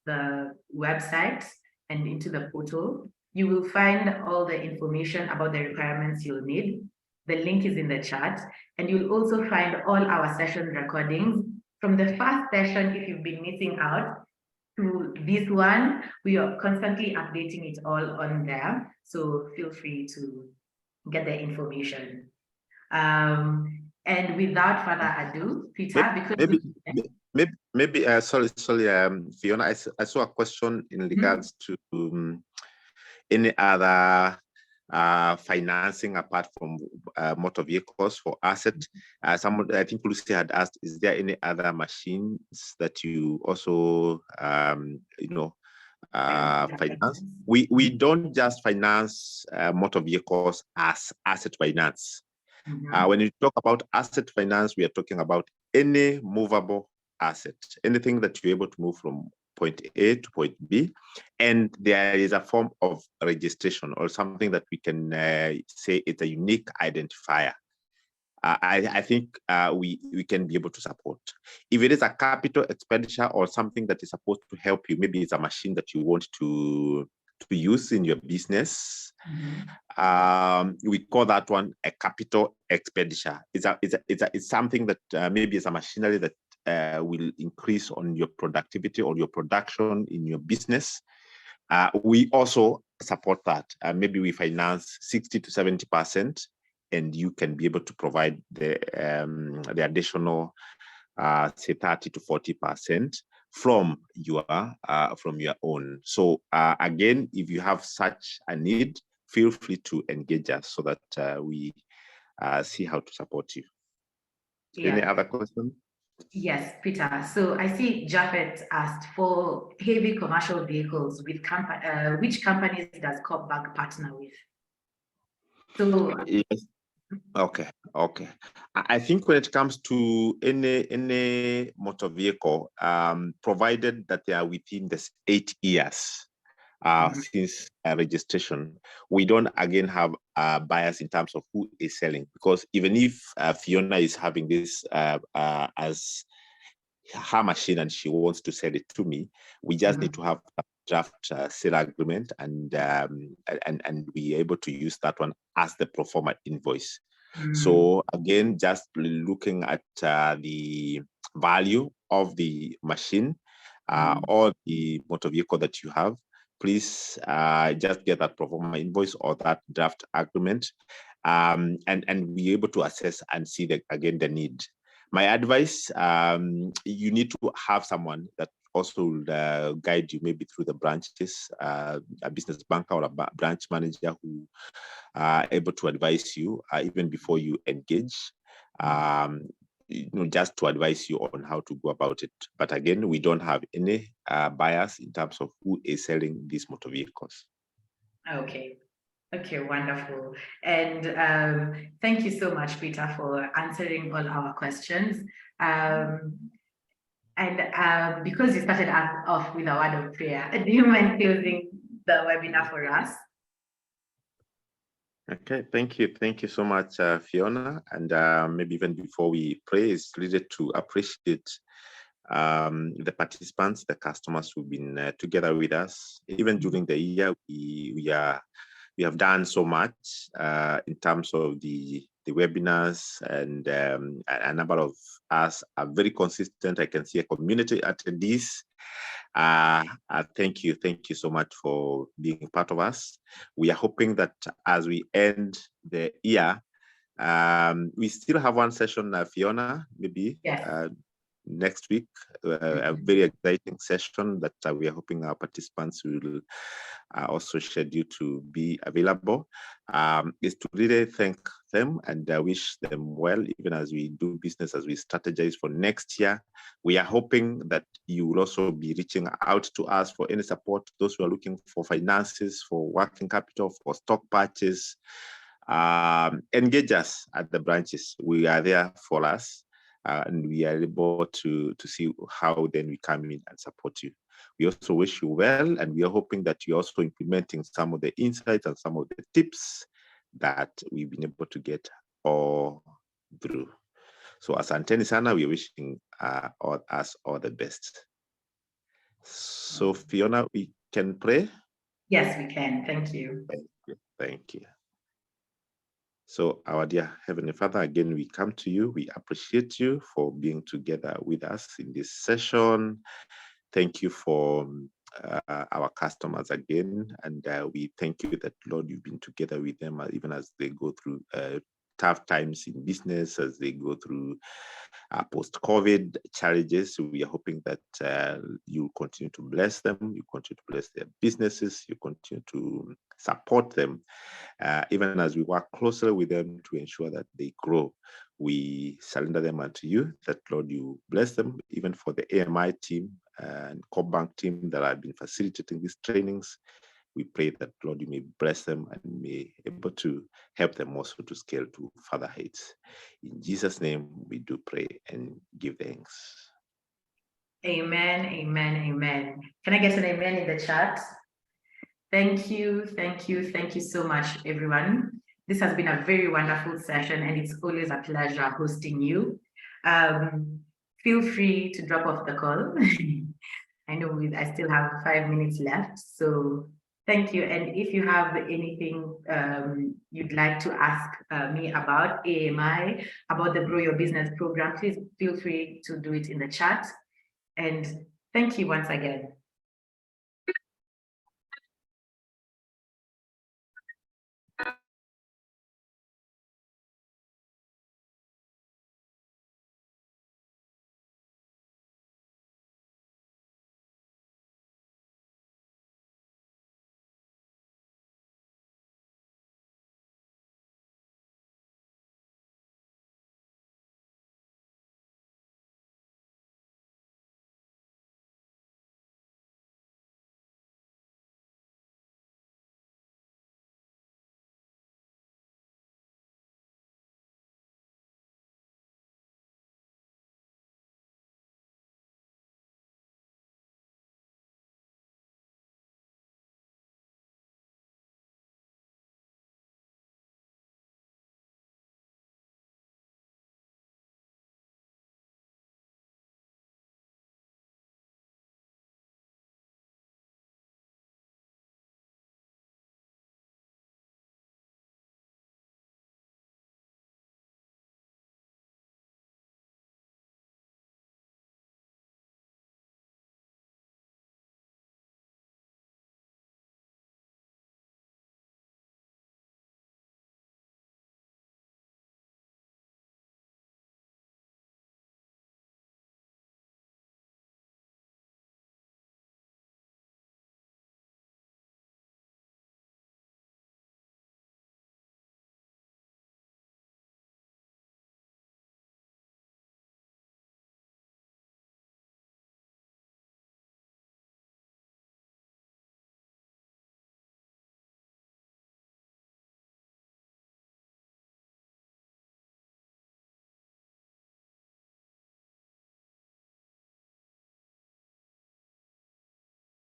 the website and into the portal. You will find all the information about the requirements you'll need. The link is in the chat, and you'll also find all our session recordings from the first session. If you've been missing out to this one, we are constantly updating it all on there. So feel free to get the information. And without further ado, Peter, sorry, Fiona, I saw a question in regards to any other financing apart from motor vehicles for asset. Someone, I think Lucy had asked, is there any other machines that you also finance? We don't just finance motor vehicles as asset finance. When you talk about asset finance, we are talking about any movable asset, anything that you're able to move from point A to point B, and there is a form of registration or something that we can say it's a unique identifier. I think we can be able to support. If it is a capital expenditure or something that is supposed to help you, maybe it's a machine that you want to use in your business, we call that one a capital expenditure. It's something that maybe it's a machinery that will increase on your productivity or your production in your business. We also support that. Maybe we finance 60 to 70%, and you can be able to provide the additional, say 30 to 40% from your own. So again, if you have such a need, feel free to engage us so that we see how to support you. Yeah. Any other questions? Yes, Peter. So I see Japhet asked for heavy commercial vehicles with which companies does Copbag partner with? So yes. Okay. I think when it comes to any motor vehicle, provided that they are within this 8 years since registration, we don't again have bias in terms of who is selling, because even if Fiona is having this as her machine and she wants to sell it to me, we just need to have a draft sale agreement and be able to use that one as the pro forma invoice. So again, just looking at the value of the machine or the motor vehicle that you have, please just get that pro forma invoice or that draft agreement, and be able to assess and see again the need. My advice, you need to have someone that also will guide you maybe through the branches, a business banker or a branch manager who are able to advise you even before you engage, just to advise you on how to go about it. But again, we don't have any bias in terms of who is selling these motor vehicles. Okay, wonderful. And thank you so much, Peter, for answering all our questions. And because you started us off with a word of prayer, do you mind closing the webinar for us? Okay, thank you. Thank you so much, Fiona. And maybe even before we pray, it's really to appreciate the participants, the customers who've been together with us. Even during the year, we have done so much in terms of the webinars, and a number of us are very consistent. I can see a community attendees. Thank you so much for being part of us. We are hoping that as we end the year, we still have one session, Fiona, maybe. Yes. next week, a very exciting session that we are hoping our participants will also schedule to be available, is to really thank them and wish them well, even as we do business, as we strategize for next year. We are hoping that you will also be reaching out to us for any support, those who are looking for finances, for working capital, for stock purchase. Engage us at the branches. We are there for us, and we are able to see how then we come in and support you. We also wish you well, and we are hoping that you're also implementing some of the insights and some of the tips that we've been able to get all through. So asanteni sana, we are wishing us all the best. So Fiona, we can pray? Yes, we can. Thank you. Thank you. Thank you. So our dear Heavenly Father, again, we come to you. We appreciate you for being together with us in this session. Thank you for our customers again. And we thank you that, Lord, you've been together with them even as they go through tough times in business, as they go through post-COVID challenges. We are hoping that you continue to bless them, you continue to bless their businesses, you continue to support them, even as we work closely with them to ensure that they grow. We surrender them unto you, that, Lord, you bless them, even for the AMI team and CoBank team that have been facilitating these trainings. We pray that, Lord, you may bless them and may able to help them also to scale to further heights. In Jesus' name, we do pray and give thanks. Amen, amen, amen. Can I get an amen in the chat? Thank you, thank you, thank you so much, everyone. This has been a very wonderful session, and it's always a pleasure hosting you. Feel free to drop off the call. I know I still have 5 minutes left, so thank you. And if you have anything you'd like to ask me about AMI, about the Grow Your Business program, please feel free to do it in the chat. And thank you once again.